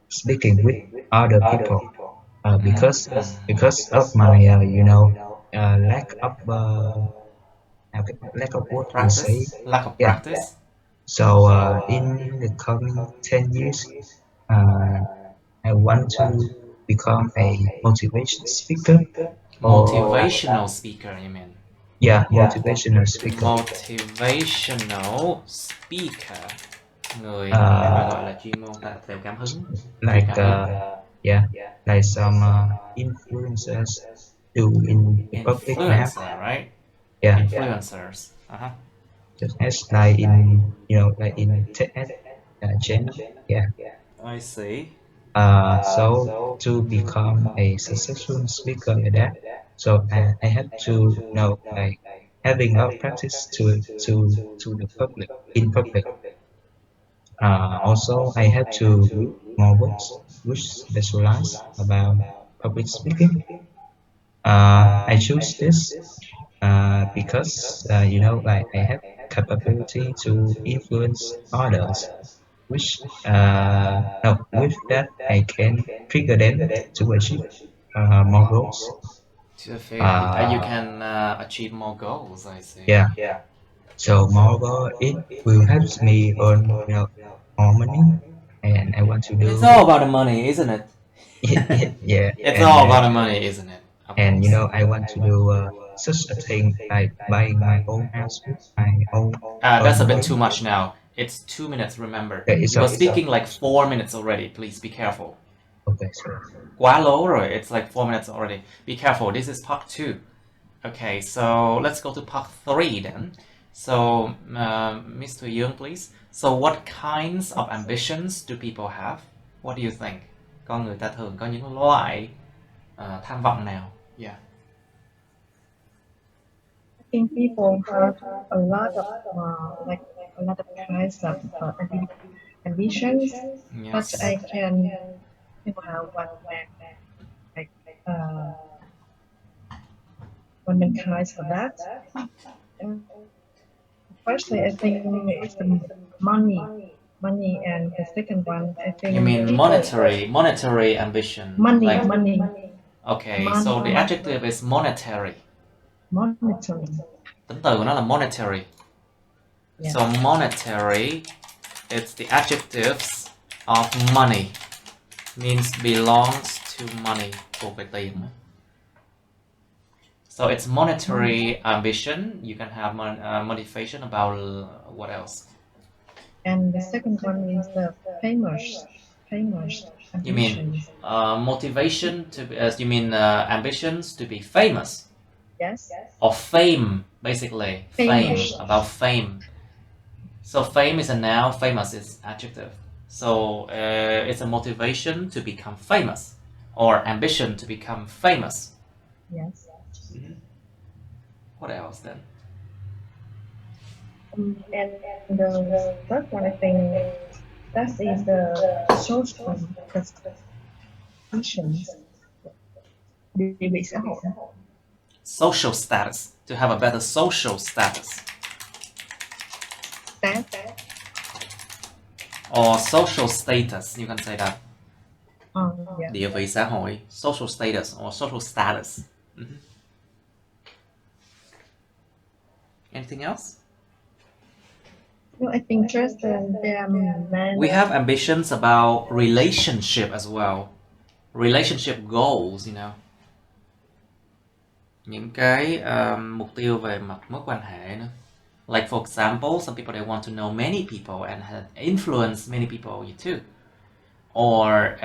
Speaker 2: speaking with other people because of my lack of what you say.
Speaker 1: Lack of practice.
Speaker 2: So in the coming 10 years, I want to become a motivational speaker.
Speaker 1: Motivational speaker, you mean?
Speaker 2: Yeah, motivational speaker.
Speaker 1: Motivational speaker. Người gọi là chuyên môn truyền cảm hứng.
Speaker 2: Like some influencers do in the public now.
Speaker 1: Influencer, right?
Speaker 2: Yeah.
Speaker 1: Influencers.
Speaker 2: Just as like in TED channel. Yeah.
Speaker 1: I see.
Speaker 2: So to become a successful speaker like that, so I have to having a practice to the public in public. Also, I have to read more books which specialize about public speaking. I choose this because I have capability to influence others, which with that I can trigger them to achieve more goals.
Speaker 1: You can achieve more goals, I see.
Speaker 2: Yeah. So moreover, it will help me earn more money, and I want to do.
Speaker 1: It's all about the money, isn't it?
Speaker 2: Yeah.
Speaker 1: It's all about the money, isn't it?
Speaker 2: And I want to do such a thing like buying my own house with my own.
Speaker 1: That's a bit too much now. It's 2 minutes, remember. You're speaking like 4 minutes already. Please be careful.
Speaker 2: Okay, sure.
Speaker 1: Quá lâu rồi. It's like 4 minutes already. Be careful. This is part 2. Okay, so let's go to part 3 then. So, Mr. Young, please. So, what kinds of ambitions do people have? What do you think? Con người ta thường có những loại tham vọng nào? Yeah.
Speaker 6: I think people have a lot of kinds of ambitions,
Speaker 1: Yes.
Speaker 6: but I can one one kinds of that. Firstly, I think it's the money, and the second one, I think.
Speaker 1: You mean monetary ambition?
Speaker 6: Money,
Speaker 1: like,
Speaker 6: money.
Speaker 1: Okay, so the adjective is monetary.
Speaker 6: Monetary.
Speaker 1: Tính từ của nó là monetary.
Speaker 6: Yeah.
Speaker 1: So monetary, it's the adjectives of money. Means belongs to money, thuộc về tiền. So it's monetary ambition. You can have motivation about what else?
Speaker 6: And the second one is the famous ambitions.
Speaker 1: You mean motivation to be, you mean ambitions to be famous?
Speaker 6: Yes.
Speaker 1: Or fame, basically.
Speaker 6: Famous.
Speaker 1: Fame, about fame. So fame is a noun, famous is adjective. So it's a motivation to become famous, or ambition to become famous.
Speaker 6: Yes.
Speaker 1: Mm-hmm. What else then?
Speaker 6: And the third one, I think, that is the social ambitions. Địa vị xã hội.
Speaker 1: Social status, to have a better social status. Or social status, you can say that.
Speaker 6: Yeah.
Speaker 1: Địa vị xã hội, social status or social status. Mm-hmm. Anything else?
Speaker 6: No, I think just there are many.
Speaker 1: We have ambitions about relationship as well. Relationship goals, you know. Những cái mục tiêu về mặt mối quan hệ nữa. Like for example, some people they want to know many people and influence many people too. Or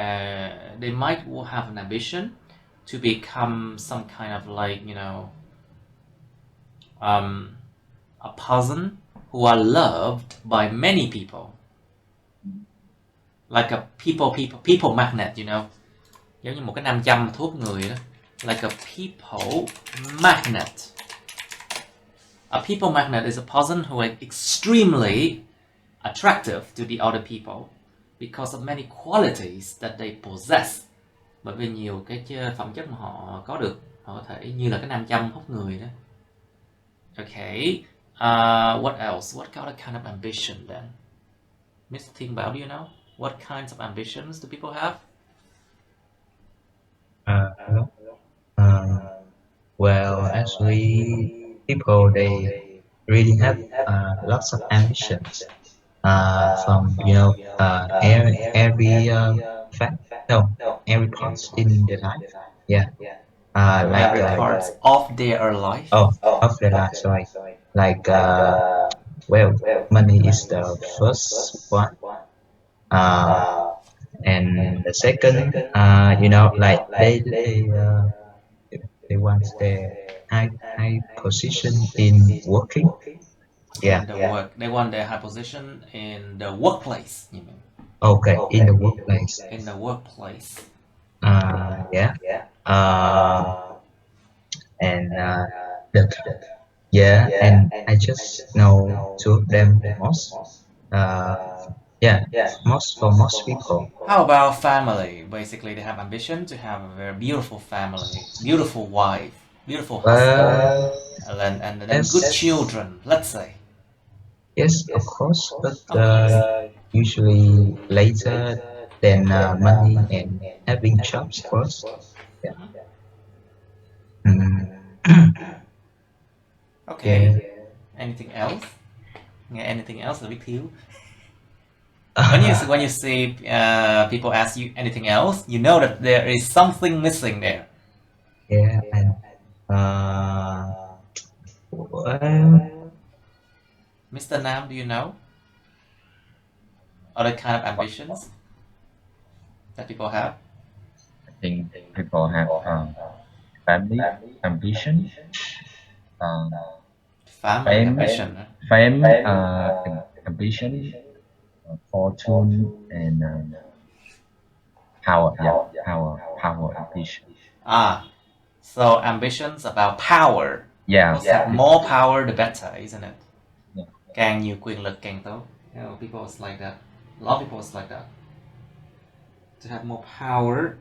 Speaker 1: they might have an ambition to become some kind of like, you know, a person who are loved by many people. Like a people magnet, you know. Giống như một cái nam châm thu hút người đó. Like a people magnet. A people magnet is a person who is extremely attractive to the other people because of many qualities that they possess. Bởi vì nhiều cái phẩm chất mà họ có được, họ có thể như là cái nam châm hút người đó. Okay. What else? What kind of ambition then? Mr. Thiên Bảo, do you know? What kinds of ambitions do people have?
Speaker 2: Hello. Well, actually, people they really have lots of ambitions. From every fact, no, every part in their life. Yeah. Like
Speaker 1: every parts of their life.
Speaker 2: Of their life, sorry. Like well, money is the first one. And the second, like they want their high position in working. Yeah.
Speaker 1: In the work. They want their high position in the workplace, you mean?
Speaker 2: Okay, in the workplace.
Speaker 1: In the workplace.
Speaker 2: Yeah. And and I just know two of them the most. Most people.
Speaker 1: How about family? Basically, they have ambition to have a very beautiful family, beautiful wife, beautiful husband, and then good children, let's say.
Speaker 2: Yes, of course, but usually later than money and having jobs first. Yeah.
Speaker 1: Okay.
Speaker 2: Yeah.
Speaker 1: Anything else? Anything else là biết thiếu. When you see people ask you anything else, you know that there is something missing there.
Speaker 2: Yeah, and
Speaker 1: Mr. Nam, do you know other kind of ambitions that people have?
Speaker 5: I think people have family, ambition,
Speaker 1: Family
Speaker 5: fame,
Speaker 1: ambition.
Speaker 5: fame, ambition, fortune, and power. Yeah, power, ambition.
Speaker 1: So ambitions about power.
Speaker 5: Yeah,
Speaker 1: The more power, the better, isn't it?
Speaker 5: Yeah.
Speaker 1: Càng nhiều quyền lực càng tốt. People is like that. A lot of people is like that. To have more power.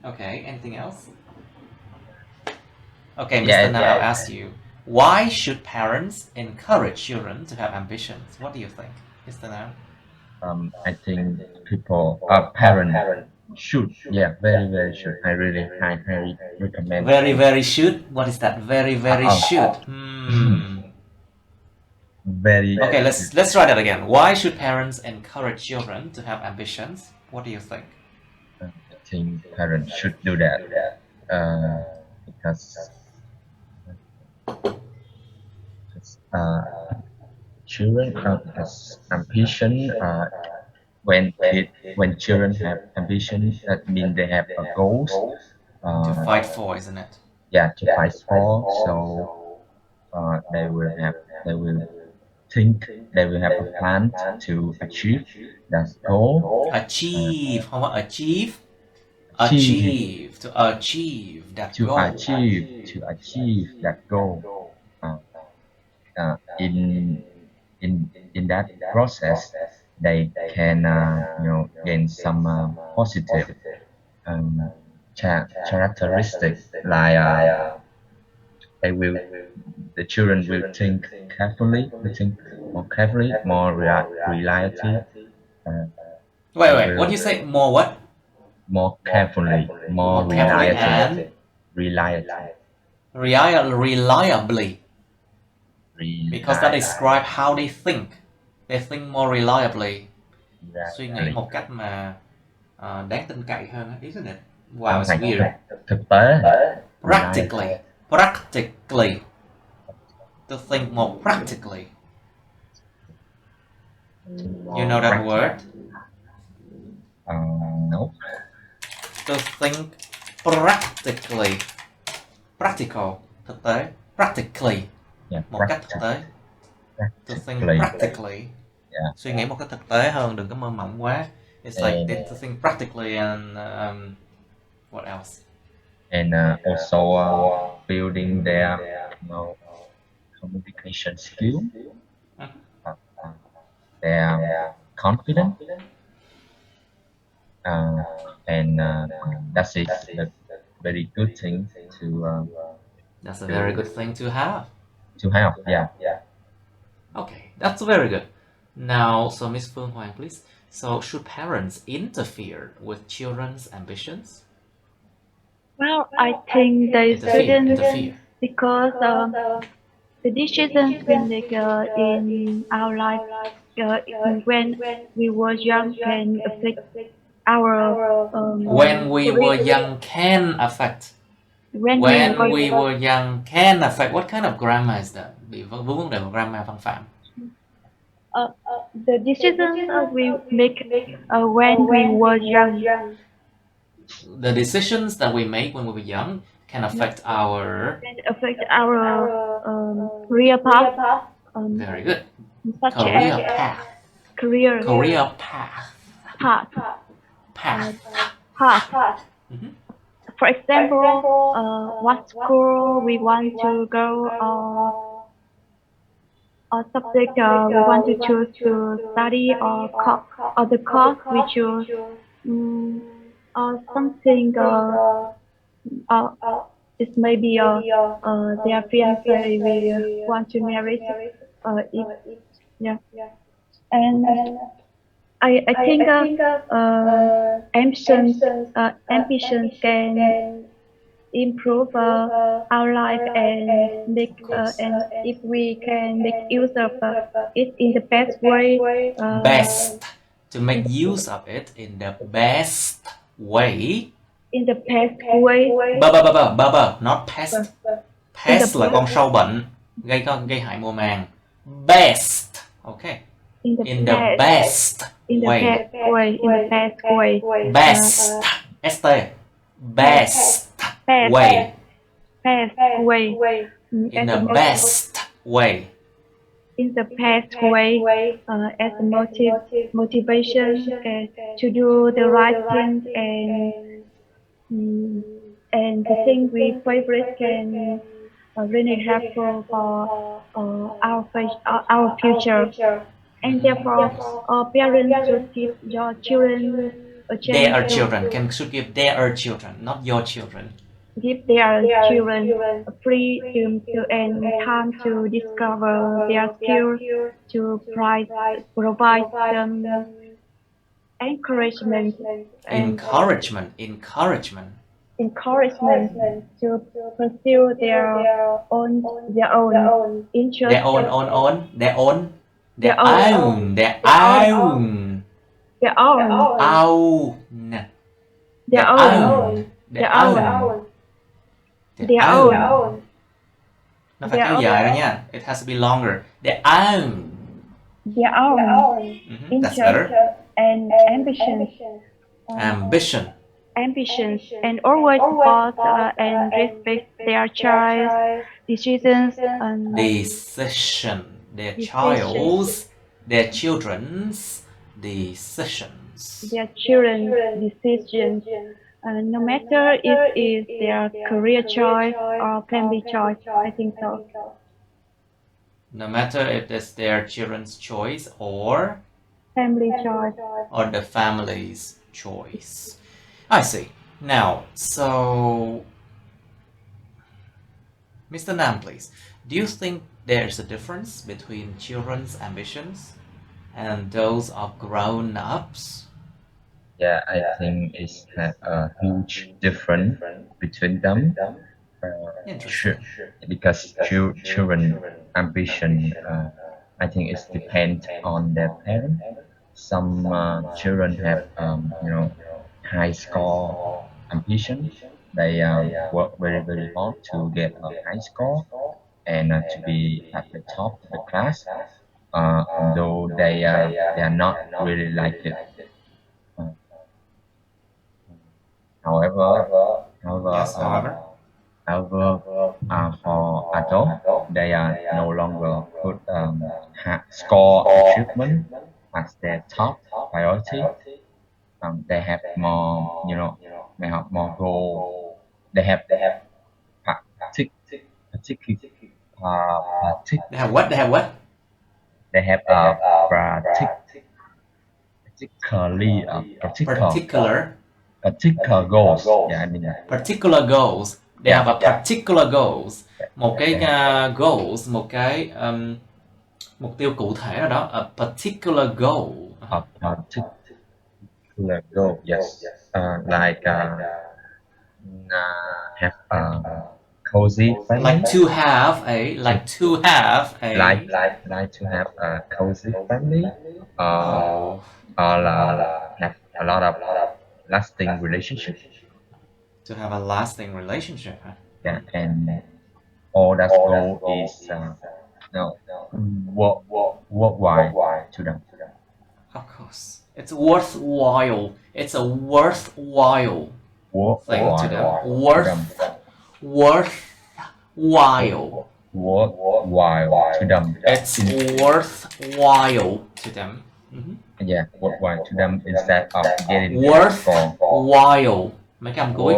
Speaker 1: Okay, anything else? Okay, Mr. Now, I'll ask you. Why should parents encourage children to have ambitions? What do you think, Mr. Now?
Speaker 5: I think parents should. Yeah, very should. I really highly recommend.
Speaker 1: Very should. What is that? Very should.
Speaker 5: Very.
Speaker 1: Okay, let's try that again. Why should parents encourage children to have ambitions? What do you think?
Speaker 5: I think parents should do that because children has ambition. When children have ambition, that means they have a goals
Speaker 1: to fight for, isn't it?
Speaker 5: Yeah, to fight for. So they will think, they will have a plan to achieve that goal.
Speaker 1: Achieve. How about achieve? Achieve. To achieve that goal.
Speaker 5: To achieve that goal. In that process, they can gain some positive characteristics, like the children will think carefully, more reality.
Speaker 1: Wait, what do you say? More what?
Speaker 5: More carefully, more reality.
Speaker 1: Reliably. Because that describes how they think. They think more reliably. Suy nghĩ một cách mà đáng tin cậy hơn, isn't it? Wow, it's weird.
Speaker 5: Thực tế.
Speaker 1: Practically. To think more practically. You know that word?
Speaker 5: No.
Speaker 1: To think practically. Practical. Thực tế. Practically. Một cách thực tế. To think practically. Suy nghĩ một cách thực tế hơn, đừng có mơ mộng quá. It's like to think practically and what else?
Speaker 5: And also building their communication skill, their confidence, and that's it. A very good thing to.
Speaker 1: That's a very good thing to have.
Speaker 5: Yeah.
Speaker 1: Okay, that's very good. Now, so Miss Phương Hoàng, please. So, should parents interfere with children's ambitions?
Speaker 3: Well, I think they shouldn't, because the decisions we make in our life when we were young can affect our
Speaker 1: when we were young can affect. When we were young can affect. What kind of grammar is that? Bị vấn đề của grammar văn phạm.
Speaker 3: The decisions we make when we were young.
Speaker 1: The decisions that we make when we were young can affect our
Speaker 3: career path.
Speaker 1: Very good.
Speaker 3: Career path.
Speaker 1: Mm-hmm.
Speaker 3: For example, what school we want to go, or subject we want to choose to study, or the course we choose, or something. It may be their fiancé we want to marry. And I think ambitions can improve our life and make and if we can make use of it in the best way.
Speaker 1: To make use of it in the best way.
Speaker 3: In the best way.
Speaker 1: Not pest. Pest là con sâu bệnh gây hại mùa màng. Best. Okay. In the best way.
Speaker 3: In the best way.
Speaker 1: Best. ST. best
Speaker 3: Best.
Speaker 1: way.
Speaker 3: Best way.
Speaker 1: In the best way.
Speaker 3: In the best way, as a motivation to do the right thing and the thing we favorite can really helpful for our future. And therefore, parents should give your children a chance
Speaker 1: Their
Speaker 3: to
Speaker 1: children should give their children, not your children.
Speaker 3: give their children a freedom to and time to discover their skills, to provide them encouragement to pursue their own interest,
Speaker 1: their own Nó phải kéo dài ra nha. It has to be longer. Their own
Speaker 3: interest
Speaker 1: that's better.
Speaker 3: and ambitions, and always support and respect their child's decisions and
Speaker 1: Their children's decisions. No matter if it's their career choice or family choice, I think so. No matter if it's their children's choice or
Speaker 3: family choice.
Speaker 1: Or the family's choice. I see. Now, so Mr. Nam, please. Do you think there's a difference between children's ambitions and those of grown-ups?
Speaker 5: Yeah, I think it's a huge difference between them.
Speaker 1: Interesting.
Speaker 5: Because children ambition, I think it depends on their parents. Some children have high score ambition. They work very hard to get a high score and to be at the top of the class. Though they are not really like it. However, for adults, they are no longer put score achievement as their top priority. They have more, they have more goal. They have
Speaker 1: They have what?
Speaker 5: They have particular goals. Yeah, I mean
Speaker 1: particular goals. They have a particular goals. Một cái goals, một cái mục tiêu cụ thể nào đó. A particular goal.
Speaker 5: A particular goal. Yes. Like have a cozy family.
Speaker 1: Like to have a.
Speaker 5: Like to have a cozy family. Or have a lot of lasting relationship.
Speaker 1: To have a lasting relationship. Huh?
Speaker 5: Yeah, and all that goal is worthwhile to them.
Speaker 1: Of course, it's worthwhile. It's a worthwhile thing to them. Worthwhile
Speaker 5: to them.
Speaker 1: It's worthwhile to them.
Speaker 5: Yeah, worthwhile to them instead of getting
Speaker 1: worthwhile. Mấy cái âm cuối.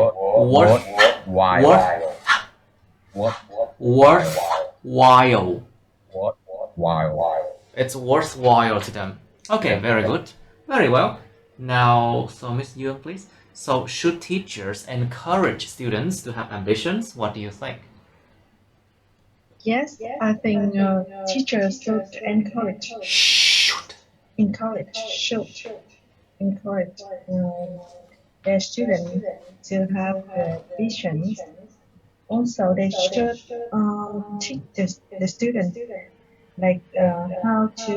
Speaker 1: Worthwhile. It's worthwhile to them. Okay, very good. Very well. Now, so Miss Yuan, please. So, should teachers encourage students to have ambitions? What do you think?
Speaker 6: Yes, I think teachers should encourage their students to have the visions. Also, they should teach the students how to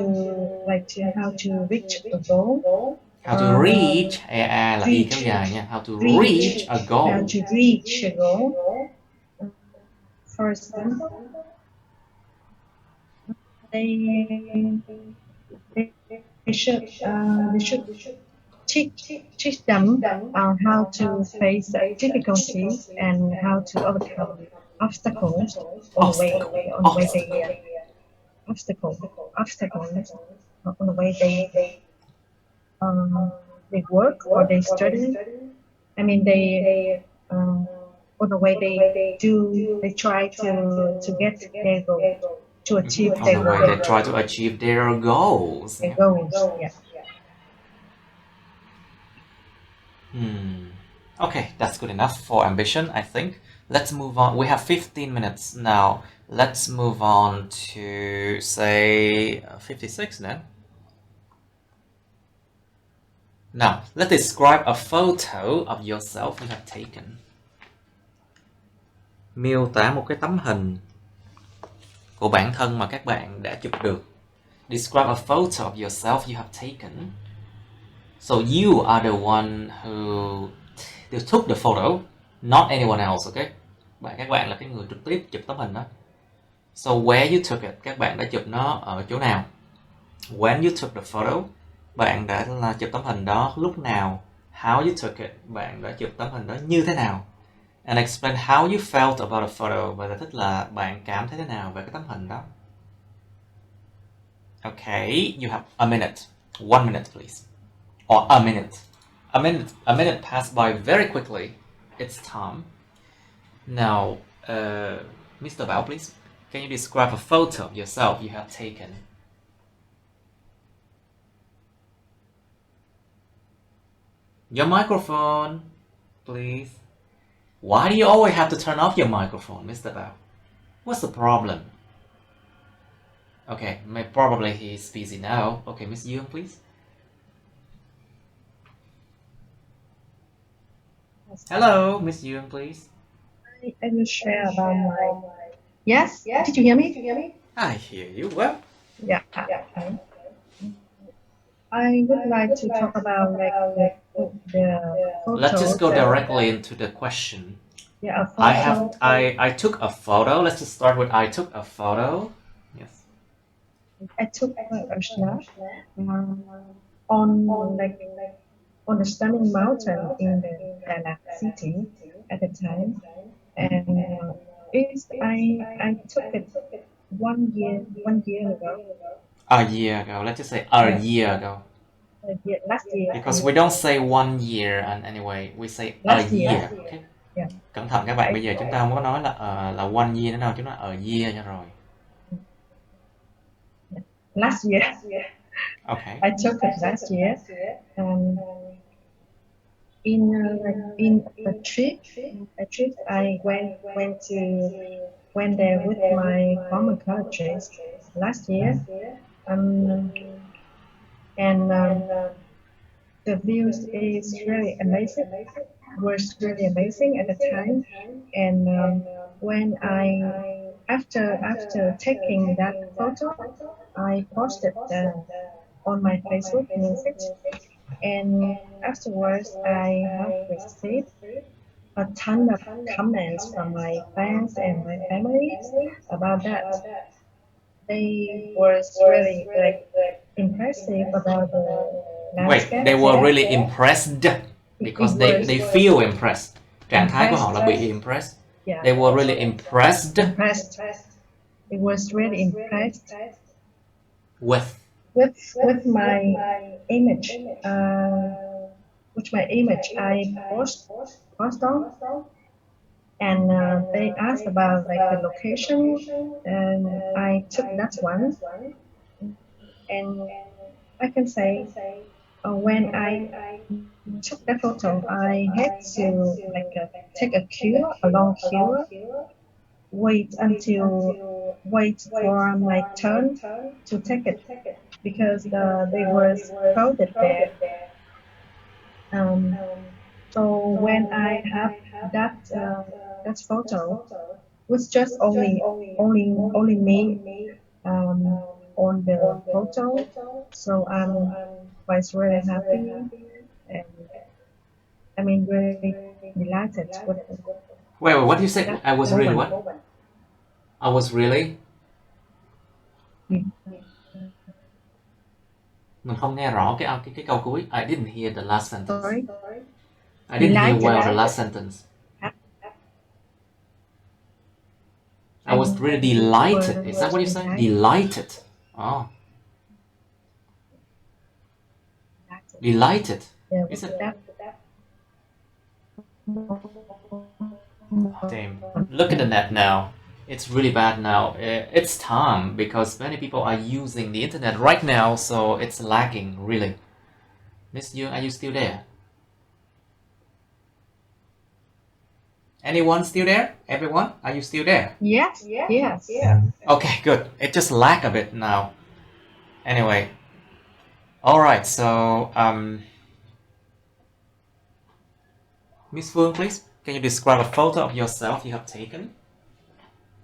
Speaker 6: reach a goal.
Speaker 1: How to reach là y kéo dài nha. How to reach a goal.
Speaker 6: How to reach a goal. For example, they should teach them on how to face difficulties and how to overcome obstacles on the way they work or they study. I mean, on the way they try to get their goal, to achieve
Speaker 1: On
Speaker 6: their
Speaker 1: the
Speaker 6: goal.
Speaker 1: way they try to achieve their goals.
Speaker 6: Their goals, yeah.
Speaker 1: Okay, that's good enough for ambition, I think. Let's move on. We have 15 minutes now. Let's move on to, say, 56 then. Now, let's describe a photo of yourself you have taken. Miêu tả một cái tấm hình của bản thân mà các bạn đã chụp được. Describe a photo of yourself you have taken. So you are the one who took the photo, not anyone else, okay? Các bạn là cái người trực tiếp chụp tấm hình đó. So where you took it, các bạn đã chụp nó ở chỗ nào? When you took the photo, bạn đã chụp tấm hình đó lúc nào? How you took it, bạn đã chụp tấm hình đó như thế nào? And explain how you felt about a photo, và giải thích là bạn cảm thấy thế nào về cái tấm hình đó. Okay, you have a minute. 1 minute, please. Or a minute. A minute passed by very quickly. It's time. Now, Mr. Bao, please. Can you describe a photo of yourself you have taken? Your microphone, please. Why do you always have to turn off your microphone, Mr. Bao? What's the problem? Okay, probably he's busy now. Okay, Miss Yoon, please. Hello, Miss Yoon, please.
Speaker 6: I will share about my. Yes? Did you hear me?
Speaker 1: I hear you well.
Speaker 6: Yeah. Okay. I would like to talk about the photos.
Speaker 1: Let's just go directly into the question.
Speaker 6: Yeah,
Speaker 1: I took a photo. Let's just start with I took a photo. Yes.
Speaker 6: I took a snap on the stunning mountain in the Dalat city at the time, and I took it 1 year ago.
Speaker 1: A year ago. Let's just say a year ago.
Speaker 6: Last year.
Speaker 1: Because we don't say 1 year and anyway, we say a year. Okay.
Speaker 6: Yeah.
Speaker 1: Cẩn thận các bạn, bây giờ chúng ta không có nói là 1 year nữa đâu, chúng ta a year cho rồi.
Speaker 6: Last year.
Speaker 1: Okay.
Speaker 6: I took it last year. In a trip I went there with my former colleagues last year, and the views is really amazing. Was really amazing at the time, and when after taking that photo, I posted on my Facebook message. And afterwards, I have received a ton of comments from my fans and my family about that. They were really impressive about the landscape.
Speaker 1: Wait, they were really impressed because they feel impressed. Trạng thái của họ là bị impressed.
Speaker 6: Yeah.
Speaker 1: They were really impressed.
Speaker 6: It was really impressed
Speaker 1: with
Speaker 6: my image, I post on, and they asked about the location, and I took that one, and I can say when I took that photo, I had to take a long queue, wait for my turn to take it, because they were crowded there. So when I have that photo, was just only me on the photo. So I'm quite really happy, and I mean really delighted with it.
Speaker 1: Wait, what did you say? I was really what? I was really? Mình không nghe rõ cái câu cuối. I didn't hear the last sentence.
Speaker 6: Sorry.
Speaker 1: I didn't hear
Speaker 6: Delighted.
Speaker 1: well the last sentence. I was really delighted. Is that what you said? Delighted. Oh. Delighted. Is it? Damn. Look at the net now. It's really bad now. It's time because many people are using the internet right now, so it's lagging really. Miss Young, are you still there? Anyone still there? Everyone, are you still there?
Speaker 6: Yes. Yes.
Speaker 1: Okay, good. It just lagged a bit now. Anyway. Alright, so Miss Phương, please, can you describe a photo of yourself you have taken?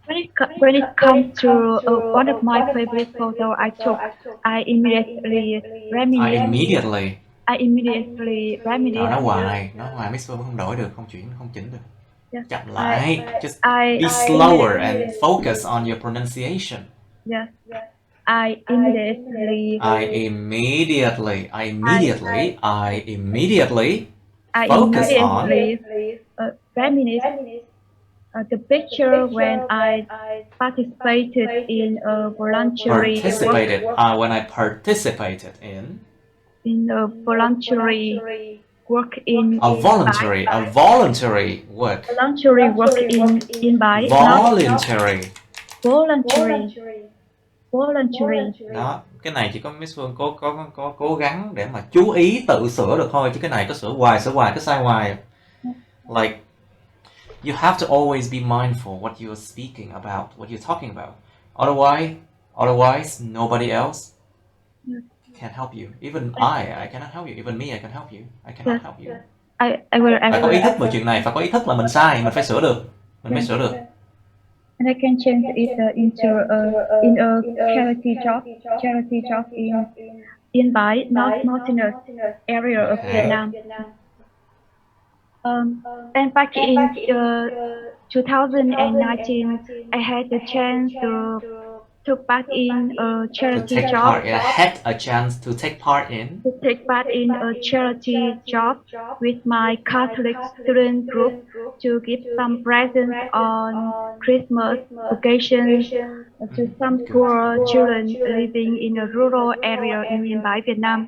Speaker 3: When it comes to one of my favorite photos I took, I immediately reminisce. I immediately reminisce.
Speaker 1: Nói hoài, Miss Phương không đổi được, không chỉnh được.
Speaker 3: Yes.
Speaker 1: Chậm lại, just be slower and focus on your pronunciation.
Speaker 3: Yes. I immediately focus on reminisce the picture when I participated in a voluntary
Speaker 1: when I participated in
Speaker 3: a voluntary work in
Speaker 1: a voluntary work.
Speaker 3: Voluntary work in Bái. Voluntary.
Speaker 1: Đó, cái này chỉ có Miss Phương có cố gắng để mà chú ý tự sửa được thôi, chứ cái này có sửa hoài cứ sai hoài. Like you have to always be mindful what you're speaking about, what you're talking about. Otherwise nobody else can help you. Even I cannot help you. Even me, I can help you. I cannot help you. Phải có ý thức về chuyện này, phải có ý thức là mình sai, mình phải sửa được. Mình phải sửa được.
Speaker 3: And I can change it into in a charity job in Bái, North Mountainous area of Vietnam. And back in 2019, I had the chance to took part in a charity job.
Speaker 1: I had a chance to take part in
Speaker 3: A charity job with my Catholic student group to give some presents on Christmas occasion to some poor children living in a rural area in Miền Bắc, Vietnam.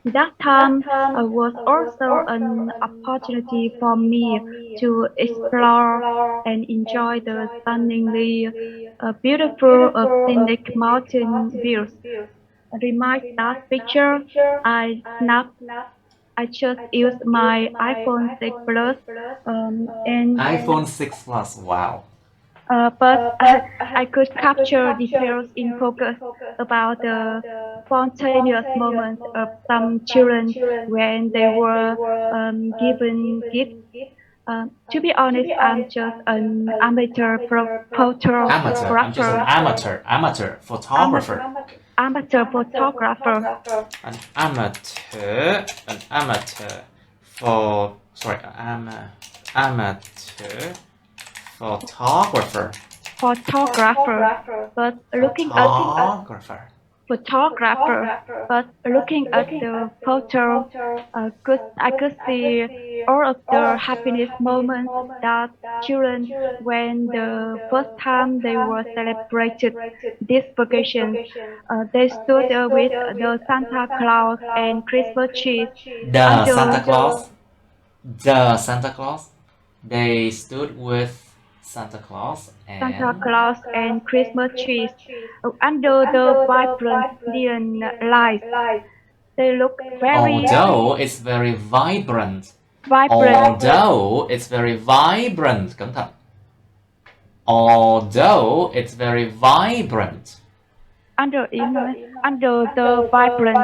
Speaker 3: That time was also an opportunity for me to explore and enjoy the stunningly beautiful scenic mountain views. Remind that picture I just used my iPhone 6 Plus and
Speaker 1: iPhone 6 Plus. Wow.
Speaker 3: But I could capture details in focus about the spontaneous moments of some children when they were given gifts. To be honest, I'm just an amateur photographer.
Speaker 1: I'm just an amateur photographer.
Speaker 3: Amateur photographer.
Speaker 1: An amateur photographer. But looking at the photo, I could see all of the happiness moments that children when the first time they were celebrated this vacation. They stood with the Santa Claus and Christmas trees. The Santa Claus. They stood with Santa Claus and Christmas trees under the vibrant neon lights. They look very. Although it's very vibrant. Cẩn thận. Although it's very vibrant.
Speaker 3: Under the vibrant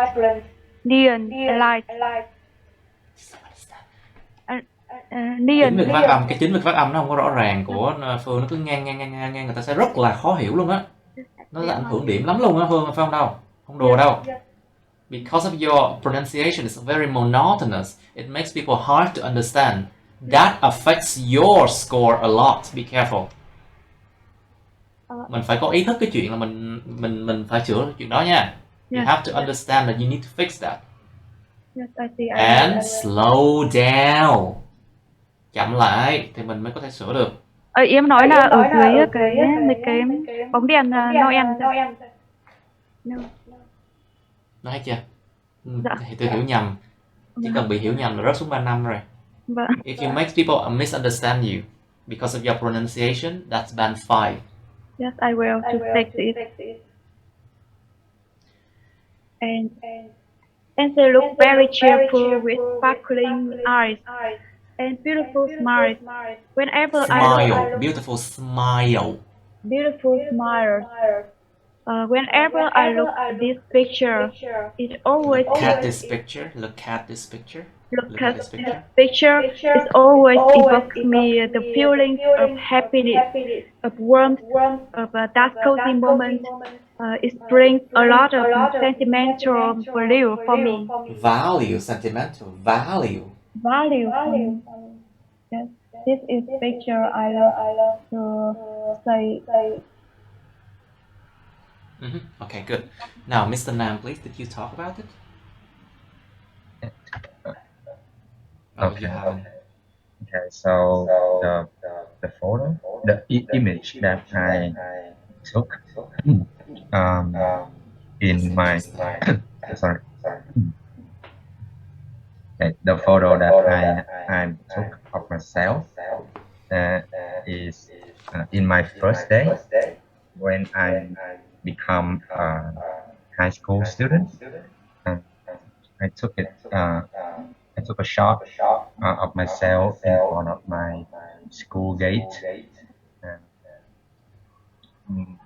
Speaker 3: neon lights.
Speaker 1: Chính việc phát âm nó không có rõ ràng của Phương, nó cứ ngang người ta sẽ rất là khó hiểu luôn á. Nó sẽ ảnh hưởng điểm lắm luôn á Phương, phải không đâu? Không đùa đâu. Because of your pronunciation is very monotonous, it makes people hard to understand. That affects your score a lot. Be careful. Mình phải có ý thức cái chuyện là mình phải sửa chuyện đó nha. You
Speaker 3: Yes.
Speaker 1: have to understand that you need to fix that.
Speaker 3: Yes, I see.
Speaker 1: And slow down. Chậm lại thì mình mới có thể sửa được.
Speaker 3: Em nói là ở dưới cái mấy cái bóng đèn Noel. No.
Speaker 1: Nói hết chưa?
Speaker 3: Dạ.
Speaker 1: Thì tôi hiểu nhầm. Chỉ cần bị hiểu nhầm là rớt xuống 3 năm rồi.
Speaker 3: Vâng.
Speaker 1: If you make people misunderstand you because of your pronunciation, that's band 5.
Speaker 3: Yes, I will to fix it. And they look very cheerful with sparkling eyes and beautiful smiles. Whenever
Speaker 1: Smile, beautiful smile.
Speaker 3: Beautiful smile. Whenever I look at this picture, it always
Speaker 1: Look at this picture. Look at this picture.
Speaker 3: Look at this picture. It always evokes me the feelings of happiness, of warmth, of that cozy moment. It brings a lot of sentimental value for me.
Speaker 1: Value, sentimental value.
Speaker 3: Value. Yes, this is picture I love to say.
Speaker 1: Okay, good. Now, Mr. Nam, please, did you talk about it?
Speaker 5: Okay.
Speaker 1: You haven't.
Speaker 5: Okay, so the photo, the image that I took in my sorry, okay, the photo that I took of myself is in my first day when I become a high school student. I took it. I took a shot of myself in front of my school gate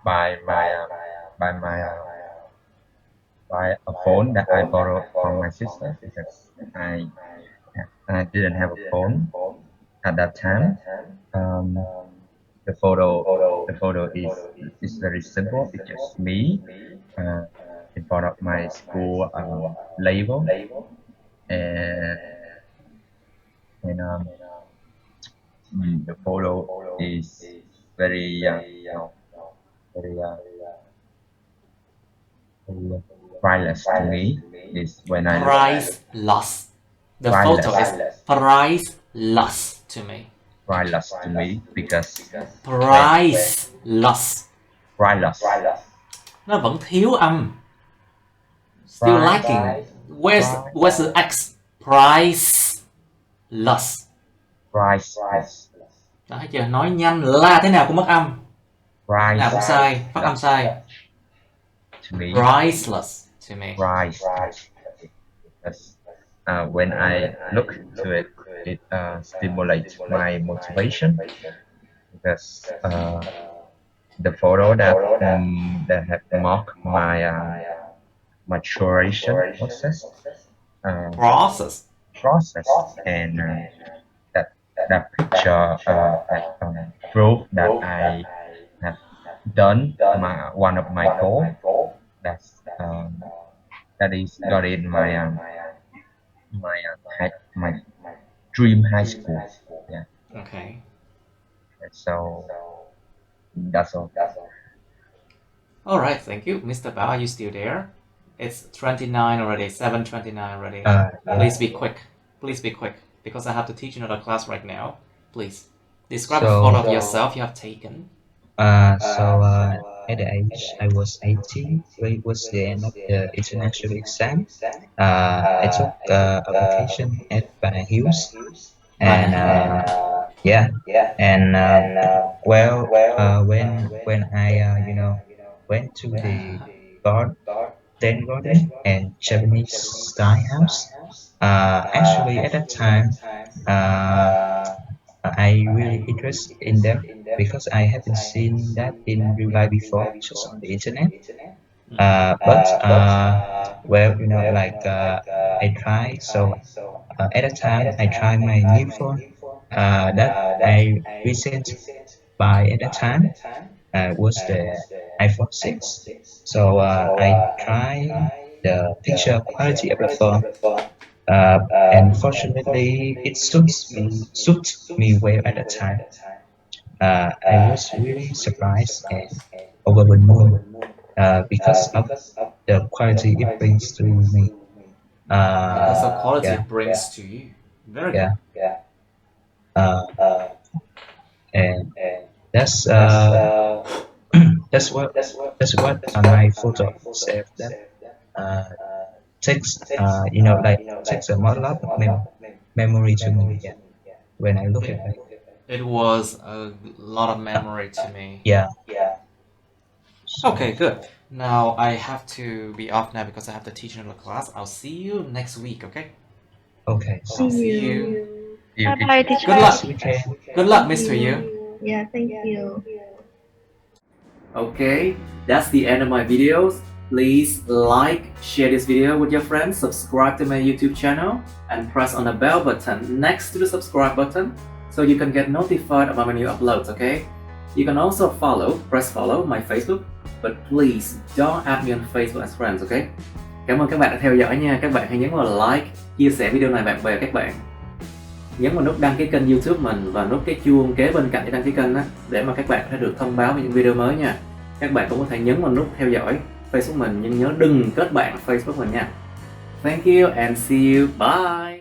Speaker 5: by a phone that I borrowed from my sister because I didn't have a phone at that time. The photo is very simple. It's just me in front of my school label and the photo is very priceless to me. Is when I
Speaker 1: priceless. The photo is priceless to me.
Speaker 5: Priceless to me because
Speaker 1: priceless. Nó vẫn thiếu âm. Still lacking. Where's the X? Priceless. Đó, thấy chưa? Nói nhanh là thế nào cũng mất âm. Thế nào cũng sai, phát âm sai. Priceless to me.
Speaker 5: Because when I look to it, it stimulates my motivation because the photo that have marked my maturation process and that picture proof that I have done one of my goals. That is got in my my dream high school. Yeah.
Speaker 1: Okay.
Speaker 5: So that's all.
Speaker 1: All right, thank you, Mr. Bao. Are you still there? It's 29 already. 7:29 already. Please be quick. Please be quick because I have to teach another class right now. Please describe a photo of yourself you have taken.
Speaker 2: At the age I was 18, it was the end of the international exam. I took a vacation at Banana Hills, and when I went to the garden and Japanese style house, actually at that time I really interested in them because I haven't seen that in real life before, just on the internet. I tried. So at a time, I tried my new phone that I recently buy at that time was the iPhone 6. So I tried the picture quality of the phone. And fortunately, it suits me well at the time. I was really surprised and over the moon because of the quality it brings to me.
Speaker 1: Because of quality
Speaker 2: Yeah.
Speaker 1: it brings to you. Very
Speaker 2: Yeah.
Speaker 1: good.
Speaker 2: And that's that's what my photo said. That takes takes a lot of memory to me. Yeah. When I look at it.
Speaker 1: It was a lot of memory to me.
Speaker 2: Yeah.
Speaker 1: Okay, good. Now I have to be off now because I have to teach another class. I'll see you next week, okay?
Speaker 2: Okay.
Speaker 1: I'll see you.
Speaker 6: Bye bye, teacher.
Speaker 1: Good luck.
Speaker 2: Okay.
Speaker 1: Good luck, Mr. Yu.
Speaker 6: Yeah, thank you.
Speaker 1: Okay, that's the end of my videos. Please like, share this video with your friends, subscribe to my YouTube channel, and press on the bell button next to the subscribe button so you can get notified about my new uploads, okay? You can also press follow my Facebook, but please don't add me on Facebook as friends, okay? Cảm ơn các bạn đã theo dõi nha. Các bạn hãy nhấn vào like, chia sẻ video này bạn bè các bạn. Nhấn vào nút đăng ký kênh YouTube mình và nút cái chuông kế bên cạnh để đăng ký kênh đó, để mà các bạn có thể được thông báo về những video mới nha. Các bạn cũng có thể nhấn vào nút theo dõi Facebook mình, nhưng nhớ đừng kết bạn Facebook mình nha. Thank you and see you. Bye.